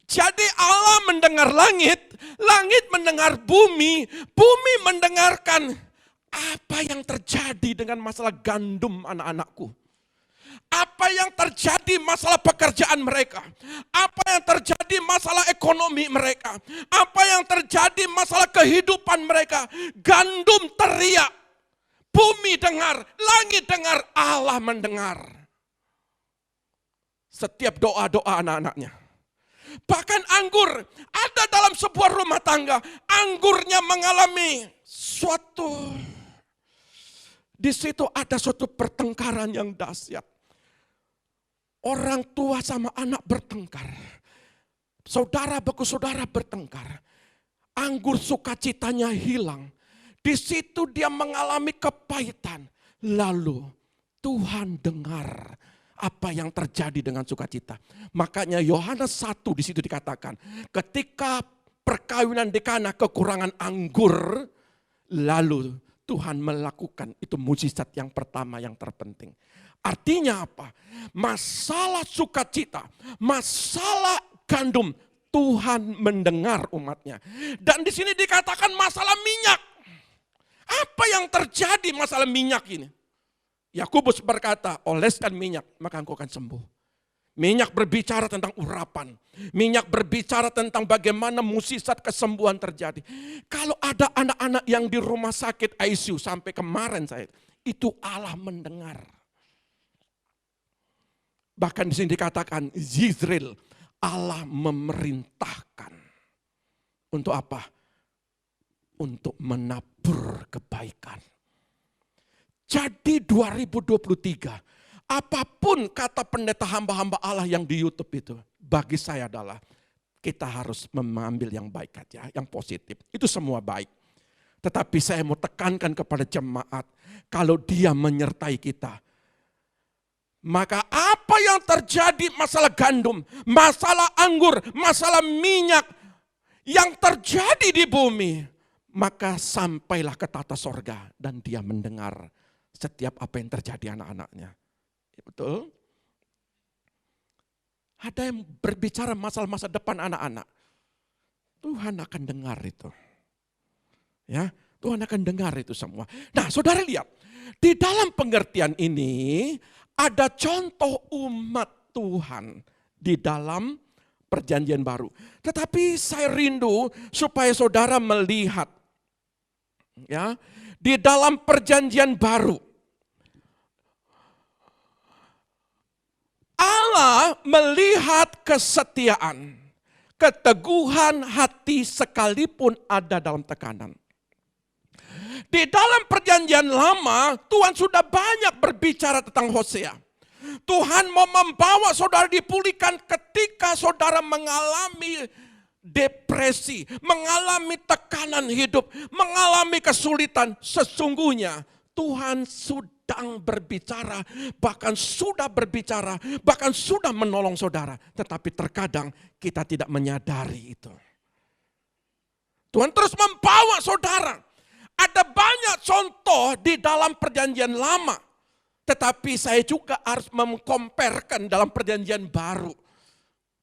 Jadi Allah mendengar langit, langit mendengar bumi, bumi mendengarkan apa yang terjadi dengan masalah gandum anak-anakku. Apa yang terjadi masalah pekerjaan mereka. Apa yang terjadi masalah ekonomi mereka. Apa yang terjadi masalah kehidupan mereka. Gandum teriak, bumi dengar, langit dengar, Allah mendengar. Setiap doa-doa anak-anaknya. Bahkan anggur, ada dalam sebuah rumah tangga, anggurnya mengalami suatu, di situ ada suatu pertengkaran yang dahsyat. Orang tua sama anak bertengkar, saudara baku saudara bertengkar, anggur sukacitanya hilang. Di situ dia mengalami kepahitan, lalu Tuhan dengar apa yang terjadi dengan sukacita. Makanya Yohanes 1 di situ dikatakan, ketika perkawinan di Kana kekurangan anggur, lalu Tuhan melakukan itu mujizat yang pertama yang terpenting. Artinya apa? Masalah sukacita, masalah gandum, Tuhan mendengar umatnya. Dan di sini dikatakan masalah minyak. Apa yang terjadi masalah minyak ini? Yakobus berkata, oleskan minyak, maka engkau akan sembuh. Minyak berbicara tentang urapan. Minyak berbicara tentang bagaimana mukjizat kesembuhan terjadi. Kalau ada anak-anak yang di rumah sakit ICU sampai kemarin itu Allah mendengar. Bahkan di sini dikatakan Yisrael, Allah memerintahkan. Untuk apa? Untuk menabur kebaikan. Jadi 2023, apapun kata pendeta hamba-hamba Allah yang di YouTube itu, bagi saya adalah kita harus mengambil yang baik aja, yang positif. Itu semua baik. Tetapi saya mau tekankan kepada jemaat, kalau dia menyertai kita, maka apa yang terjadi masalah gandum, masalah anggur, masalah minyak yang terjadi di bumi, maka sampailah ke tata sorga dan dia mendengar setiap apa yang terjadi anak-anaknya. Betul? Ada yang berbicara masalah masa depan anak-anak. Tuhan akan dengar itu. Ya, Tuhan akan dengar itu semua. Nah, saudara lihat, di dalam pengertian ini ada contoh umat Tuhan di dalam perjanjian baru. Tetapi saya rindu supaya saudara melihat ya, di dalam perjanjian baru Allah melihat kesetiaan, keteguhan hati sekalipun ada dalam tekanan. Di dalam perjanjian lama, Tuhan sudah banyak berbicara tentang Hosea. Tuhan mau membawa saudara dipulihkan ketika saudara mengalami depresi, mengalami tekanan hidup, mengalami kesulitan. Sesungguhnya Tuhan sedang berbicara, bahkan sudah berbicara, bahkan sudah menolong saudara. Tetapi terkadang kita tidak menyadari itu. Tuhan terus membawa saudara. Ada banyak contoh di dalam perjanjian lama. Tetapi saya juga harus mengkomparkan dalam perjanjian baru.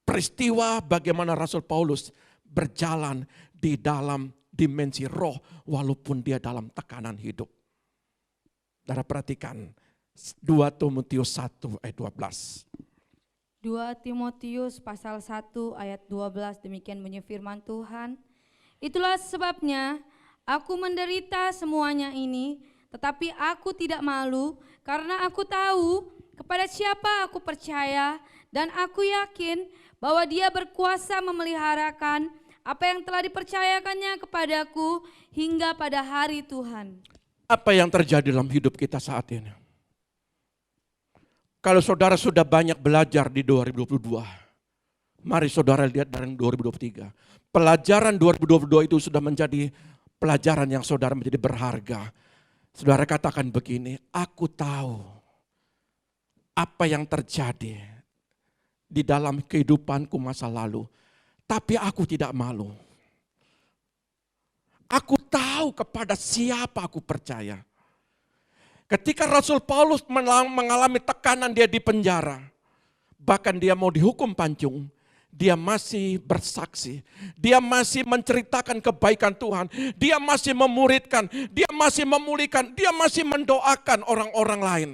Peristiwa bagaimana Rasul Paulus berjalan di dalam dimensi roh walaupun dia dalam tekanan hidup. Saudara perhatikan 2 Timotius 1 ayat 12. 2 Timotius pasal 1 ayat 12, demikian bunyi firman Tuhan. Itulah sebabnya aku menderita semuanya ini, tetapi aku tidak malu karena aku tahu kepada siapa aku percaya dan aku yakin bahwa Dia berkuasa memeliharakan apa yang telah dipercayakannya kepadaku hingga pada hari Tuhan. Apa yang terjadi dalam hidup kita saat ini? Kalau saudara sudah banyak belajar di 2022, mari saudara lihat dari 2023. Pelajaran 2022 itu sudah menjadi pelajaran yang saudara menjadi berharga. Saudara katakan begini, aku tahu apa yang terjadi di dalam kehidupanku masa lalu, tapi aku tidak malu. Aku tahu kepada siapa aku percaya. Ketika Rasul Paulus mengalami tekanan, dia di penjara, bahkan dia mau dihukum pancung, dia masih bersaksi, dia masih menceritakan kebaikan Tuhan, dia masih memuridkan, dia masih memulihkan, dia masih mendoakan orang-orang lain.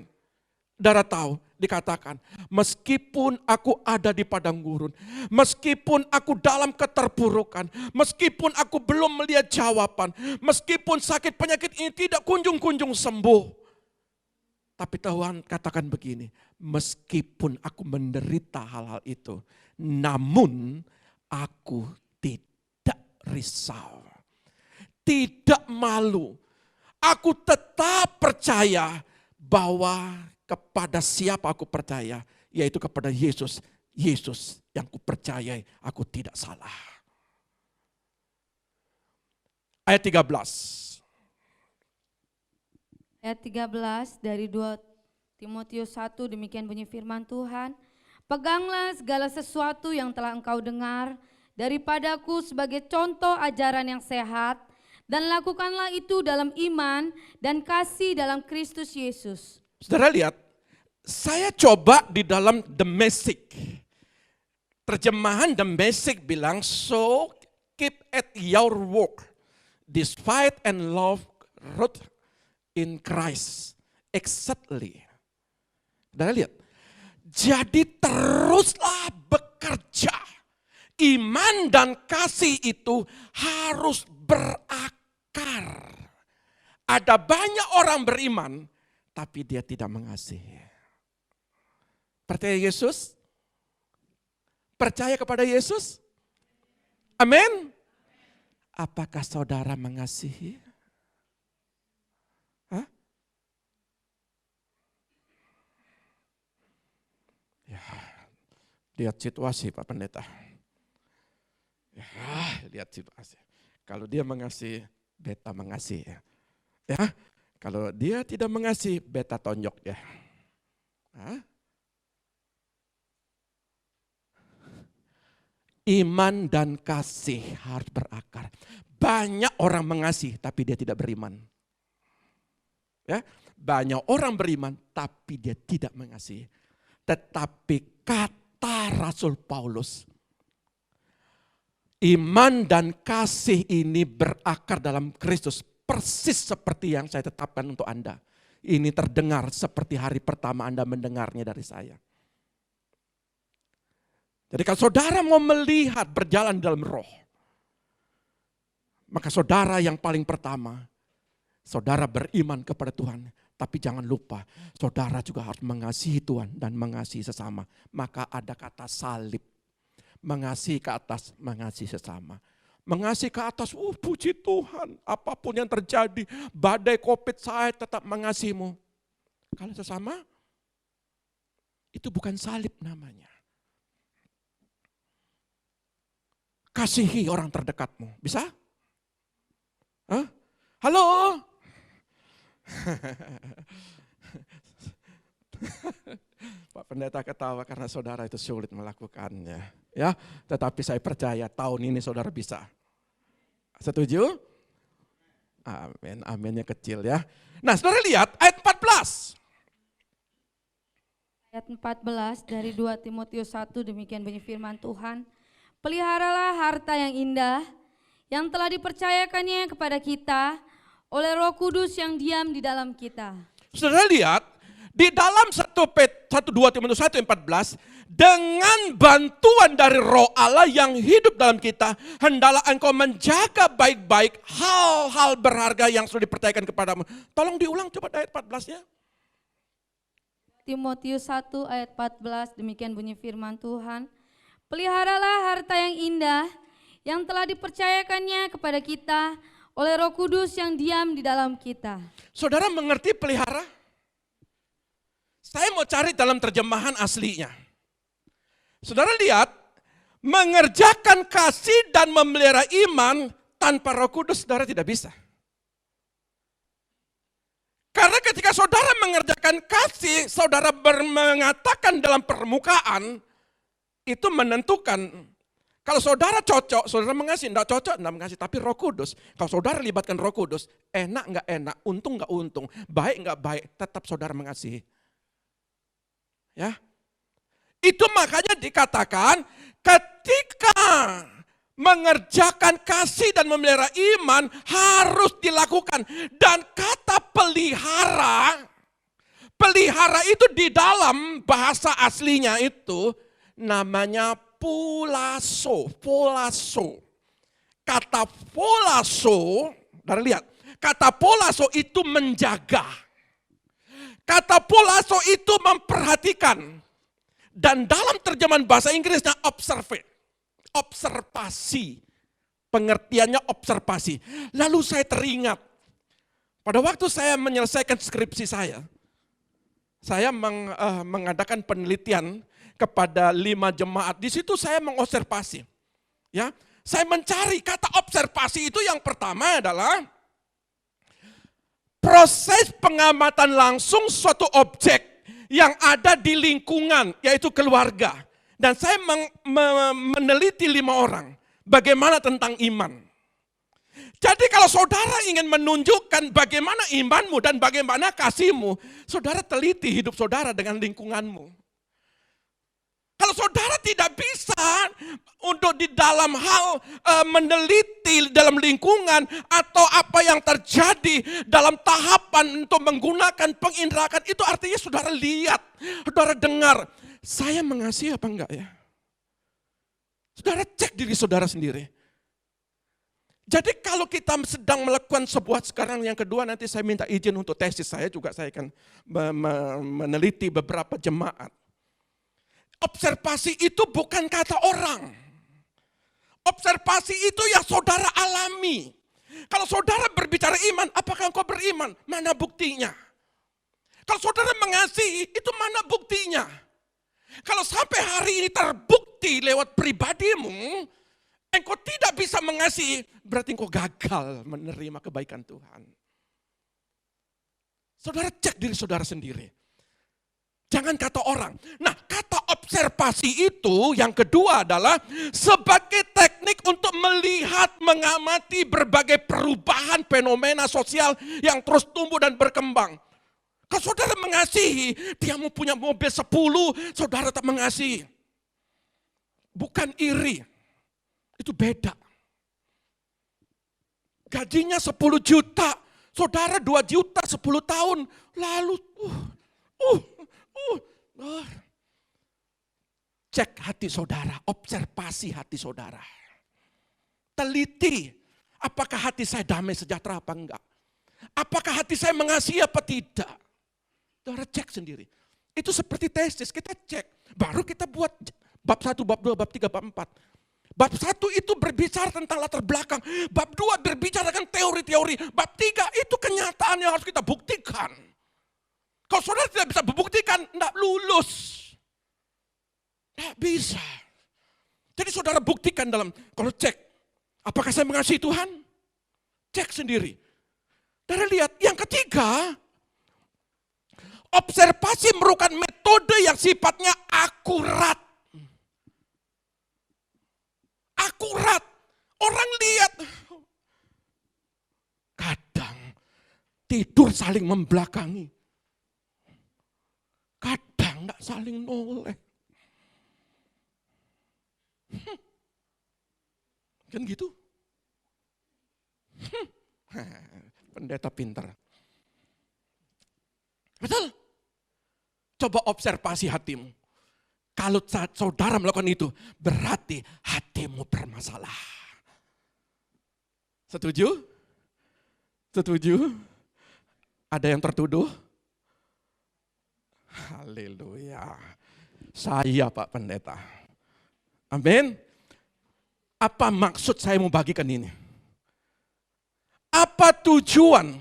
Saudara tahu, dikatakan, meskipun aku ada di padang gurun, meskipun aku dalam keterpurukan, meskipun aku belum melihat jawaban, meskipun sakit penyakit ini tidak kunjung-kunjung sembuh, tapi Tuhan katakan begini, meskipun aku menderita hal-hal itu, namun aku tidak risau, tidak malu. Aku tetap percaya bahwa kepada siapa aku percaya, yaitu kepada Yesus. Yesus yang kupercayai, aku tidak salah. Ayat 13. Ayat 13 dari 2 Timotius 1, demikian bunyi firman Tuhan. Peganglah segala sesuatu yang telah engkau dengar daripadaku sebagai contoh ajaran yang sehat, dan lakukanlah itu dalam iman dan kasih dalam Kristus Yesus. Saudara lihat, saya coba di dalam The Message. Terjemahan The Message bilang, so keep at your work, despite and love root in Christ. Exactly. Saudara lihat, jadi teruslah bekerja. Iman dan kasih itu harus berakar. Ada banyak orang beriman, tapi dia tidak mengasihi. Percaya Yesus? Percaya kepada Yesus? Amin. Apakah saudara mengasihi? Hah? Ya, lihat situasi Pak Pendeta. Ya, lihat situasi. Kalau dia mengasihi, beta mengasihi. Ya, kalau dia tidak mengasihi, beta tonjok ya. Hah? Iman dan kasih harus berakar. Banyak orang mengasihi tapi dia tidak beriman. Ya, banyak orang beriman tapi dia tidak mengasihi. Tetapi kata Rasul Paulus, iman dan kasih ini berakar dalam Kristus. Persis seperti yang saya tetapkan untuk Anda. Ini terdengar seperti hari pertama Anda mendengarnya dari saya. Jadi kalau saudara mau melihat berjalan dalam roh, maka saudara yang paling pertama, saudara beriman kepada Tuhan. Tapi jangan lupa, saudara juga harus mengasihi Tuhan dan mengasihi sesama. Maka ada kata salib. Mengasihi ke atas, mengasihi sesama. Mengasihi ke atas, puji Tuhan, apapun yang terjadi, badai COVID saya tetap mengasihimu. Kalau sesama, itu bukan salib namanya. Kasihi orang terdekatmu, bisa? Hah? Halo? Pak Pendeta ketawa karena saudara itu sulit melakukannya. Ya, tetapi saya percaya tahun ini saudara bisa. Setuju? Amin, aminnya kecil ya. Nah, saudara lihat ayat 14. Ayat 14 dari 2 Timotius 1, demikian bunyi firman Tuhan. Peliharalah harta yang indah yang telah dipercayakannya kepada kita oleh Roh Kudus yang diam di dalam kita. Saudara lihat, di dalam 1 2 Timotius 1:14, dengan bantuan dari Roh Allah yang hidup dalam kita, hendaklah engkau menjaga baik-baik hal-hal berharga yang sudah dipercayakan kepadamu. Tolong diulang coba ayat 14-nya. Timotius 1 ayat 14, demikian bunyi firman Tuhan. Peliharalah harta yang indah yang telah dipercayakannya kepada kita oleh Roh Kudus yang diam di dalam kita. Saudara mengerti pelihara? Saya mau cari dalam terjemahan aslinya. Saudara lihat, mengerjakan kasih dan memelihara iman tanpa Roh Kudus saudara tidak bisa. Karena ketika saudara mengerjakan kasih, saudara mengatakan dalam permukaan, itu menentukan. Kalau saudara cocok, saudara mengasihi, enggak cocok, enggak mengasihi. Tapi Roh Kudus, kalau saudara libatkan Roh Kudus, enak enggak enak, untung enggak untung, baik enggak baik, tetap saudara mengasihi. Ya, itu makanya dikatakan ketika mengerjakan kasih dan memelihara iman harus dilakukan. Dan kata pelihara itu di dalam bahasa aslinya itu namanya pulaso. Kata pulaso, dari lihat, kata pulaso itu menjaga. Kata pulaso itu memperhatikan. Dan dalam terjemahan bahasa Inggrisnya observasi. Pengertiannya observasi. Lalu saya teringat, pada waktu saya menyelesaikan skripsi saya mengadakan penelitian kepada 5 jemaat. Di situ saya mengobservasi. Ya, saya mencari kata observasi itu yang pertama adalah proses pengamatan langsung suatu objek yang ada di lingkungan, yaitu keluarga. Dan saya meneliti 5 orang, bagaimana tentang iman. Jadi kalau saudara ingin menunjukkan bagaimana imanmu dan bagaimana kasihmu, saudara teliti hidup saudara dengan lingkunganmu. Kalau saudara tidak bisa untuk di dalam hal meneliti dalam lingkungan atau apa yang terjadi dalam tahapan untuk menggunakan penginderaan, itu artinya saudara lihat, saudara dengar, saya mengasihi apa enggak ya? Saudara cek diri saudara sendiri. Jadi kalau kita sedang melakukan sebuah, sekarang yang kedua nanti saya minta izin untuk tesis saya juga, saya akan meneliti beberapa jemaat. Observasi itu bukan kata orang. Observasi itu yang saudara alami. Kalau saudara berbicara iman, apakah engkau beriman? Mana buktinya? Kalau saudara mengasihi, itu mana buktinya? Kalau sampai hari ini terbukti lewat pribadimu, engkau tidak bisa mengasihi, berarti engkau gagal menerima kebaikan Tuhan. Saudara cek diri saudara sendiri. Jangan kata orang. Nah, kata observasi itu yang kedua adalah sebagai teknik untuk melihat, mengamati berbagai perubahan fenomena sosial yang terus tumbuh dan berkembang. Kalau saudara mengasihi, dia mau punya mobil 10, saudara tak mengasihi. Bukan iri, itu beda. Gajinya 10 juta, saudara 2 juta 10 tahun, lalu cek hati saudara, observasi hati saudara. Teliti, apakah hati saya damai sejahtera apa enggak? Apakah hati saya mengasihi apa tidak? Saudara cek sendiri. Itu seperti tesis, kita cek. Baru kita buat bab 1, bab 2, bab 3, bab 4. Bab 1 itu berbicara tentang latar belakang. Bab 2 berbicara tentang teori-teori. Bab 3 itu kenyataan yang harus kita buktikan. Kalau saudara tidak bisa membuktikan, tidak lulus. Tidak bisa. Jadi saudara buktikan dalam, kalau cek, apakah saya mengasihi Tuhan? Cek sendiri. Saudara lihat, yang ketiga, observasi merupakan metode yang sifatnya akurat. Akurat. Orang lihat. Kadang tidur saling membelakangi. Kadang enggak saling noleh. Kan gitu? Pendeta pintar. Betul? Coba observasi hatimu. Kalau saudara melakukan itu, berarti hatimu bermasalah. Setuju? Setuju? Ada yang tertuduh? Haleluya. Saya Pak Pendeta. Amin. Apa maksud saya mau bagikan ini? Apa tujuan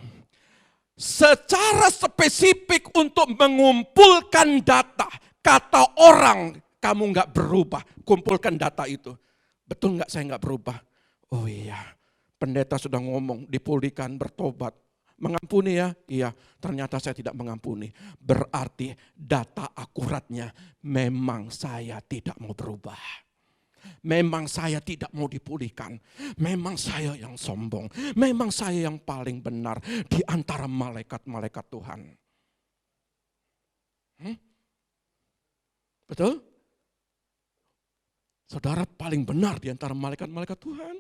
secara spesifik untuk mengumpulkan data? Kata orang, kamu nggak berubah, kumpulkan data itu. Betul nggak saya nggak berubah? Oh iya, pendeta sudah ngomong, dipulihkan, bertobat. Mengampuni ya? Iya, ternyata saya tidak mengampuni. Berarti data akuratnya memang saya tidak mau berubah. Memang saya tidak mau dipulihkan. Memang saya yang sombong. Memang saya yang paling benar di antara malaikat-malaikat Tuhan. Betul? Saudara paling benar di antara malaikat-malaikat Tuhan.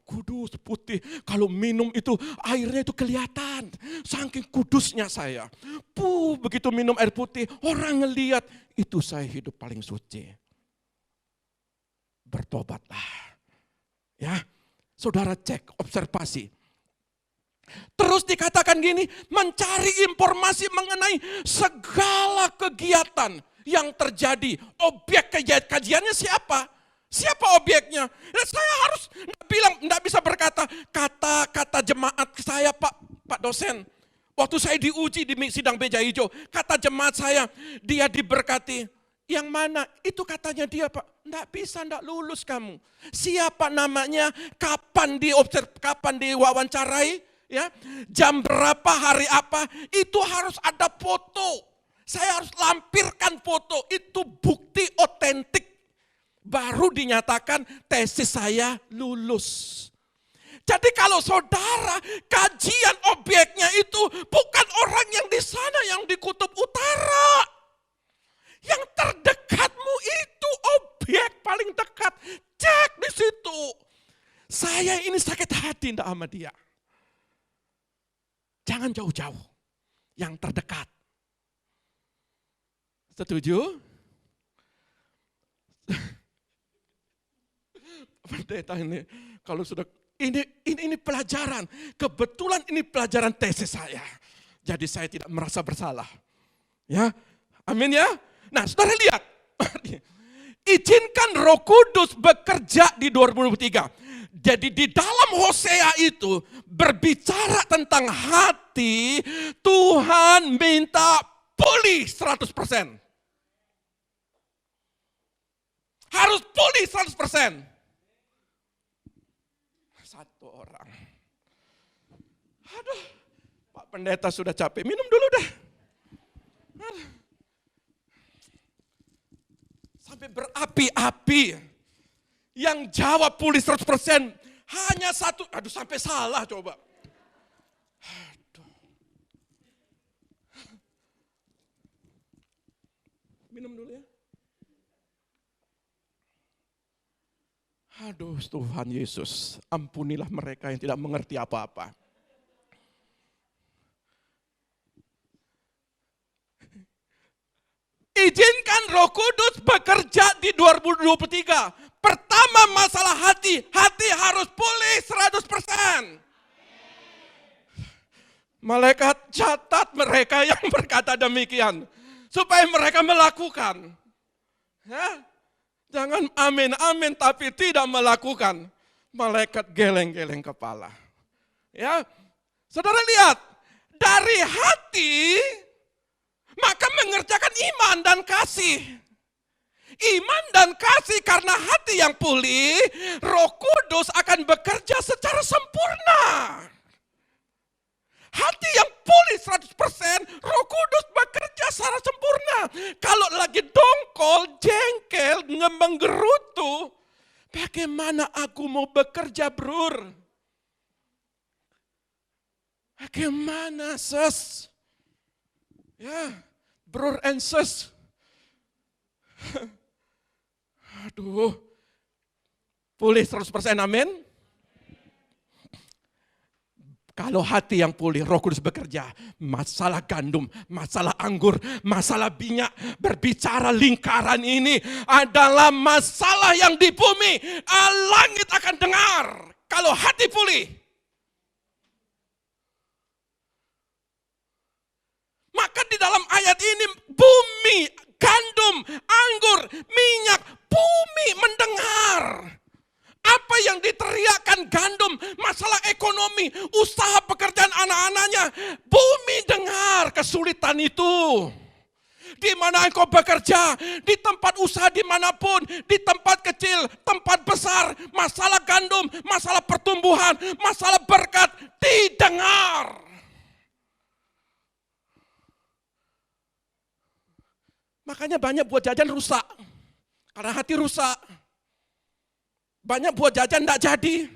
Kudus, putih. Kalau minum itu airnya itu kelihatan. Saking kudusnya saya. Begitu minum air putih, orang ngelihat itu saya hidup paling suci. Bertobatlah. Ya, saudara cek, observasi. Terus dikatakan gini, mencari informasi mengenai segala kegiatan yang terjadi. Objek kajiannya siapa? Siapa objeknya? Saya harus enggak bisa berkata kata jemaat saya Pak dosen. Waktu saya diuji di sidang beja hijau, kata jemaat saya, dia diberkati. Yang mana? Itu katanya dia Pak. Enggak bisa, enggak lulus kamu. Siapa namanya? Kapan diwawancarai? Ya, jam berapa, hari apa? Itu harus ada foto. Saya harus lampirkan foto. Itu bukti otentik. Baru dinyatakan tesis saya lulus. Jadi kalau saudara, kajian objeknya itu bukan orang yang di sana, yang di kutub utara. Yang terdekatmu itu objek paling dekat. Cek di situ. Saya ini sakit hati enggak sama dia. Jangan jauh-jauh. Yang terdekat. Setuju? Pendeta ini kalau sudah ini pelajaran. Kebetulan ini pelajaran tesis saya. Jadi saya tidak merasa bersalah. Ya. Amin ya. Nah, saudara lihat, izinkan Roh Kudus bekerja di 2023. Jadi di dalam Hosea itu berbicara tentang hati, Tuhan minta pulih 100%. Harus pulih 100%. Satu orang. Aduh, Pak Pendeta sudah capek, minum dulu dah. Sampai berapi-api. Yang jawab pulih 100% hanya satu. Aduh, sampai salah coba. Aduh. Minum dulu ya. Aduh, Tuhan Yesus, ampunilah mereka yang tidak mengerti apa-apa. Izinkan Roh Kudus bekerja di 2023. Pertama masalah hati, hati harus pulih 100%. Malaikat catat mereka yang berkata demikian, supaya mereka melakukan. Ya? Jangan amin, amin tapi tidak melakukan. Malaikat geleng-geleng kepala. Ya, saudara lihat, dari hati maka mengerjakan iman dan kasih. Iman dan kasih karena hati yang pulih, Roh Kudus akan bekerja secara sempurna. hati yang pulih 100%, Roh Kudus bekerja secara sempurna. Kalau lagi dongkol, jengkel, menggerutu, bagaimana aku mau bekerja, Brur? Bagaimana, Sis? Ya, Brur and Sis. Aduh, pulih 100%, amin. Kalau hati yang pulih, Roh Kudus bekerja. Masalah gandum, masalah anggur, masalah minyak, berbicara lingkaran ini adalah masalah yang di bumi. Langit akan dengar kalau hati pulih. Maka di dalam ayat ini bumi, gandum, anggur, minyak, bumi mendengar. Apa yang diteriakkan gandum, masalah ekonomi, usaha pekerjaan anak-anaknya, bumi dengar kesulitan itu. Di mana engkau bekerja, di tempat usaha dimanapun, di tempat kecil, tempat besar, masalah gandum, masalah pertumbuhan, masalah berkat, didengar. Makanya banyak buat jajan rusak, karena hati rusak. Banyak buat jajan enggak jadi.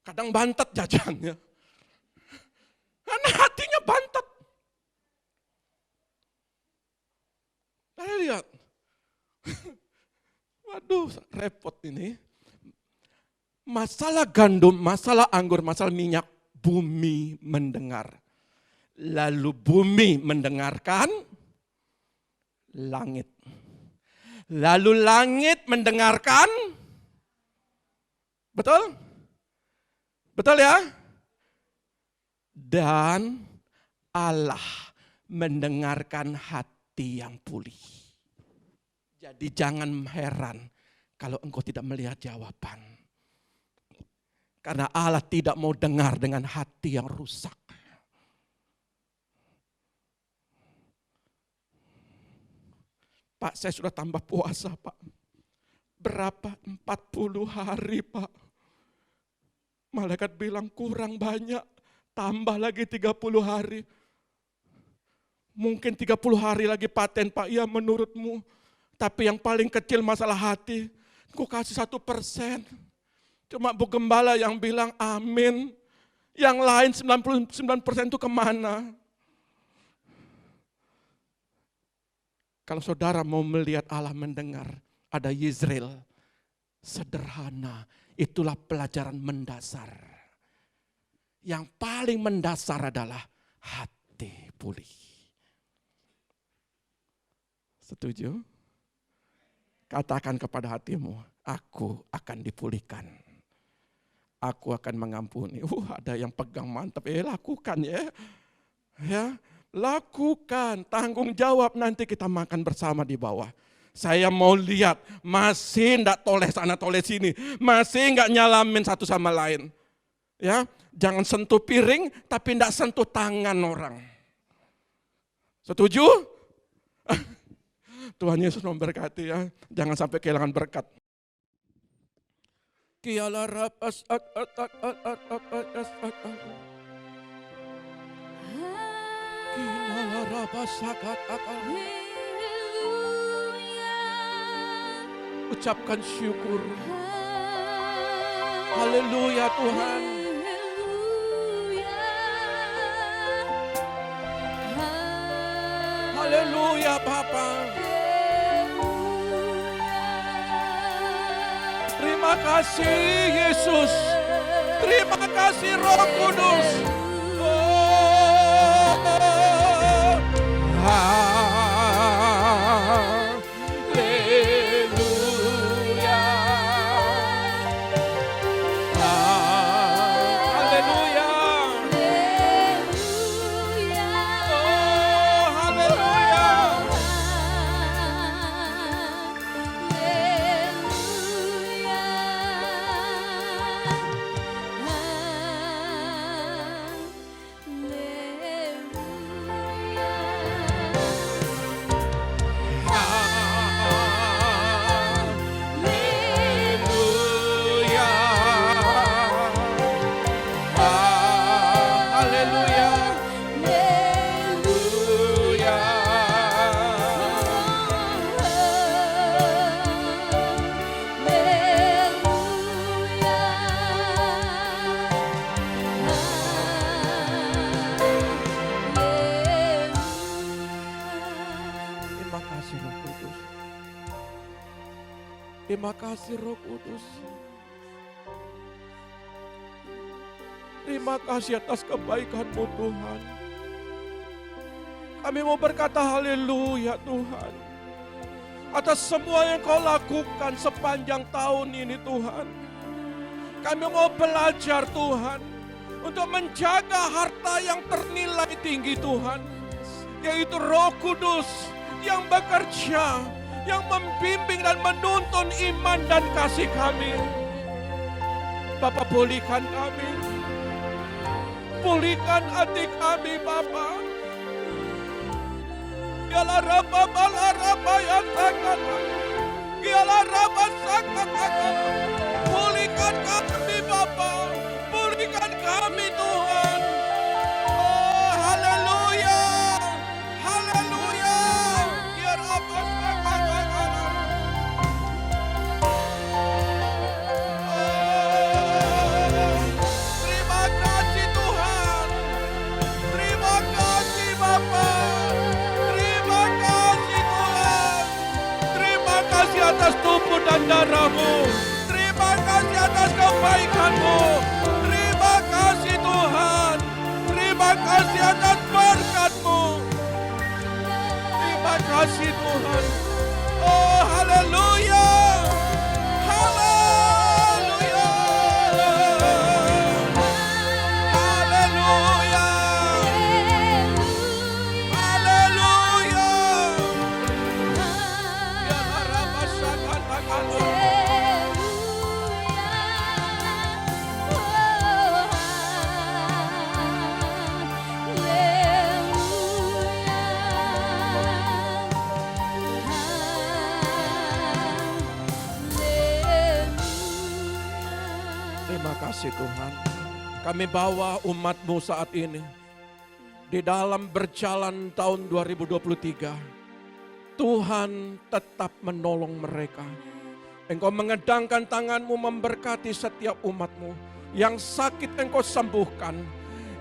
Kadang bantet jajannya. Karena hatinya bantet. Saya lihat. Waduh, repot ini. Masalah gandum, masalah anggur, masalah minyak, bumi mendengar. Lalu bumi mendengarkan langit. Lalu langit mendengarkan, betul? Betul ya? Dan Allah mendengarkan hati yang pulih. Jadi jangan heran kalau engkau tidak melihat jawaban. Karena Allah tidak mau dengar dengan hati yang rusak. Pak, saya sudah tambah puasa, Pak. Berapa? 40 hari, Pak. Malaikat bilang kurang banyak, tambah lagi 30 hari. Mungkin 30 hari lagi paten, Pak. Ya menurutmu. Tapi yang paling kecil masalah hati, ku kasih 1%. Cuma Bu Gembala yang bilang amin. Yang lain 99% itu kemana? Kalau saudara mau melihat Allah mendengar, ada Yisrael. Sederhana, itulah pelajaran mendasar. Yang paling mendasar adalah hati pulih. Setuju? Katakan kepada hatimu, aku akan dipulihkan. Aku akan mengampuni. Ada yang pegang mantap, lakukan ya. Ya. Lakukan, tanggung jawab, nanti kita makan bersama di bawah. Saya mau lihat, masih enggak toleh sana toleh sini, masih enggak nyalamin satu sama lain. Ya, jangan sentuh piring, tapi enggak sentuh tangan orang. Setuju? Tuhan Yesus memberkati ya, jangan sampai kehilangan berkat. Kiala rapas ucapkan syukur. Haleluya Tuhan. Haleluya Bapa. Terima kasih Yesus. Terima kasih Roh Kudus. Terima kasih Roh Kudus. Terima kasih atas kebaikan-Mu Tuhan. Kami mau berkata haleluya Tuhan. Atas semua yang Kau lakukan sepanjang tahun ini Tuhan. Kami mau belajar Tuhan. Untuk menjaga harta yang ternilai tinggi Tuhan. Yaitu Roh Kudus yang bekerja. Yang membimbing dan menuntun iman dan kasih kami. Bapa, pulihkan kami. Pulihkan hati kami Bapa. Biarlah Rapa bala Rapa yang takkan. Biarlah Rapa sakit. Pulihkan kami Bapa. Pulihkan kami Tuhan. Oh haleluya. Haleluya. Biar apa terima kasih Tuhan. Terima kasih Bapa. Terima kasih Tuhan. Terima kasih atas tubuh dan darah-Mu. Terima kasih atas kebaikan-Mu. Terima kasih Tuhan. Terima kasih atas berkat-Mu. Terima kasih Tuhan. Oh haleluya. Haleluya. Haleluya. Haleluya. Ya Rabba sakatakan. Terima kasih Tuhan. Kami bawa umat-Mu saat ini. Di dalam berjalan tahun 2023. Tuhan tetap menolong mereka. Engkau mengedangkan tangan-Mu memberkati setiap umat-Mu. Yang sakit Engkau sembuhkan.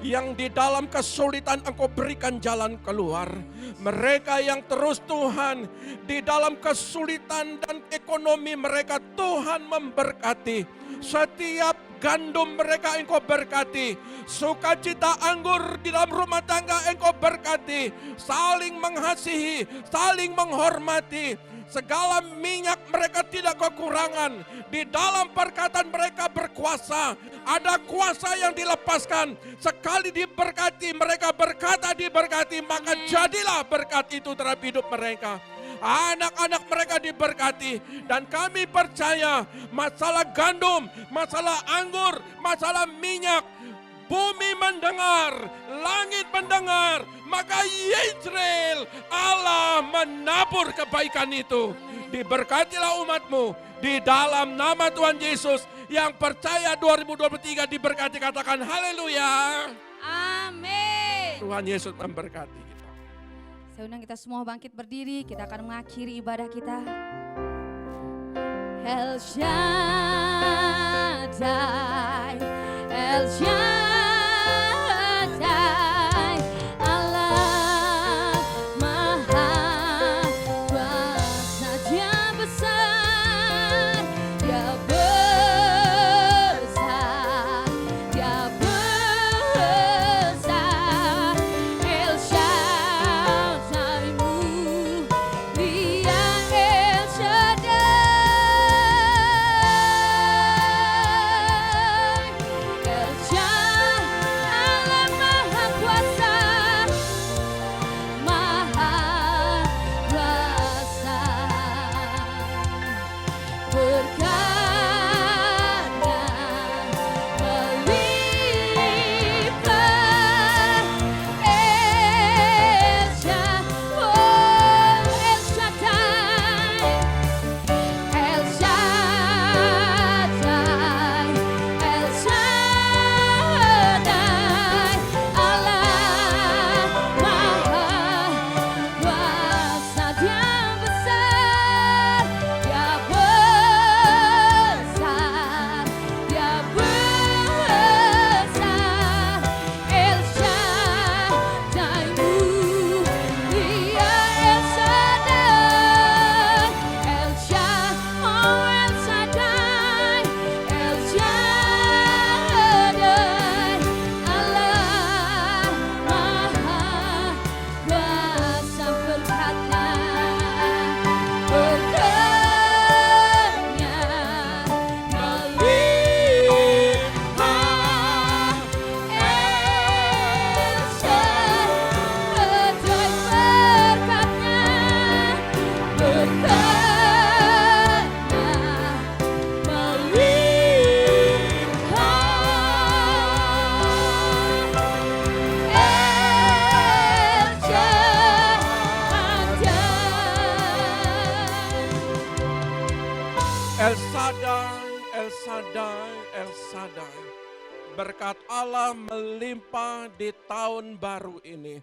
Yang di dalam kesulitan Engkau berikan jalan keluar. Mereka yang terus Tuhan di dalam kesulitan dan ekonomi mereka Tuhan memberkati. Setiap gandum mereka Engkau berkati. Sukacita anggur di dalam rumah tangga Engkau berkati. Saling mengasihi, saling menghormati. Segala minyak mereka tidak kekurangan. Di dalam perkataan mereka berkuasa. Ada kuasa yang dilepaskan. Sekali diberkati, mereka berkata diberkati. Maka jadilah berkat itu terhadap hidup mereka. Anak-anak mereka diberkati. Dan kami percaya masalah gandum, masalah anggur, masalah minyak. Bumi mendengar, langit mendengar, maka Yisrael Allah menabur kebaikan itu. Diberkatilah umat-Mu di dalam nama Tuhan Yesus. Yang percaya 2023 diberkati, katakan haleluya. Amin. Tuhan Yesus memberkati kita. Saya undang kita semua bangkit berdiri, kita akan mengakhiri ibadah kita. El Shaddai, El Shaddai, Allah Maha Kuasa, Dia besar, Dia besar, Dia besar. El Shaddai mulia, El Shaddai. Dia El Shaddai, El Shaddai, El Shaddai. Berkat Allah melimpah di tahun baru ini.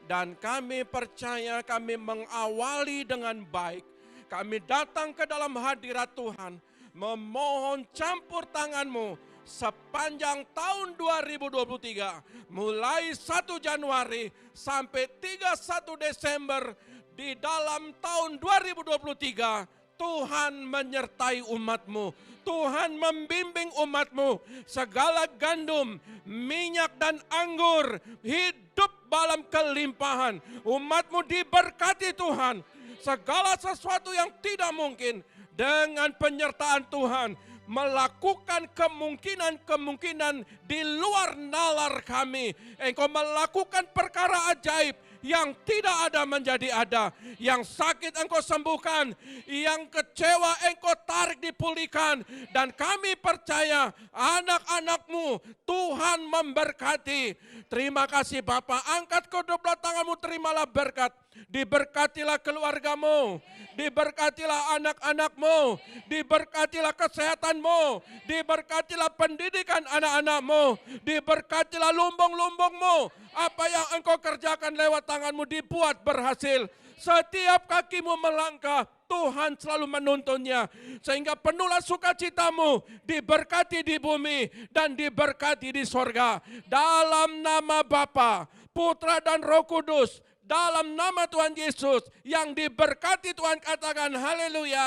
Dan kami percaya kami mengawali dengan baik. Kami datang ke dalam hadirat Tuhan, memohon campur tangan-Mu sepanjang tahun 2023. Mulai 1 Januari sampai 31 Desember di dalam tahun 2023. Tuhan menyertai umat-Mu, Tuhan membimbing umat-Mu, segala gandum, minyak dan anggur hidup dalam kelimpahan. Umat-Mu diberkati Tuhan, segala sesuatu yang tidak mungkin dengan penyertaan Tuhan, melakukan kemungkinan-kemungkinan di luar nalar kami. Engkau melakukan perkara ajaib yang tidak ada menjadi ada. Yang sakit Engkau sembuhkan, yang kecewa Engkau tarik dipulihkan. Dan kami percaya anak-anak-Mu Tuhan memberkati. Terima kasih Bapa, angkat kedua tangan-Mu, terimalah berkat. Diberkatilah keluarga-Mu, diberkatilah anak-anak-Mu, diberkatilah kesehatan-Mu, diberkatilah pendidikan anak-anak-Mu, diberkatilah lumbung-lumbung-Mu. Apa yang Engkau kerjakan lewat tangan-Mu dibuat berhasil. Setiap kakimu melangkah, Tuhan selalu menuntunnya. Sehingga penuhlah sukacitamu, diberkati di bumi dan diberkati di sorga. Dalam nama Bapa, Putra dan Roh Kudus, dalam nama Tuhan Yesus yang diberkati Tuhan, katakan haleluya.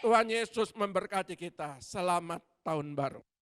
Tuhan Yesus memberkati kita. Selamat tahun baru.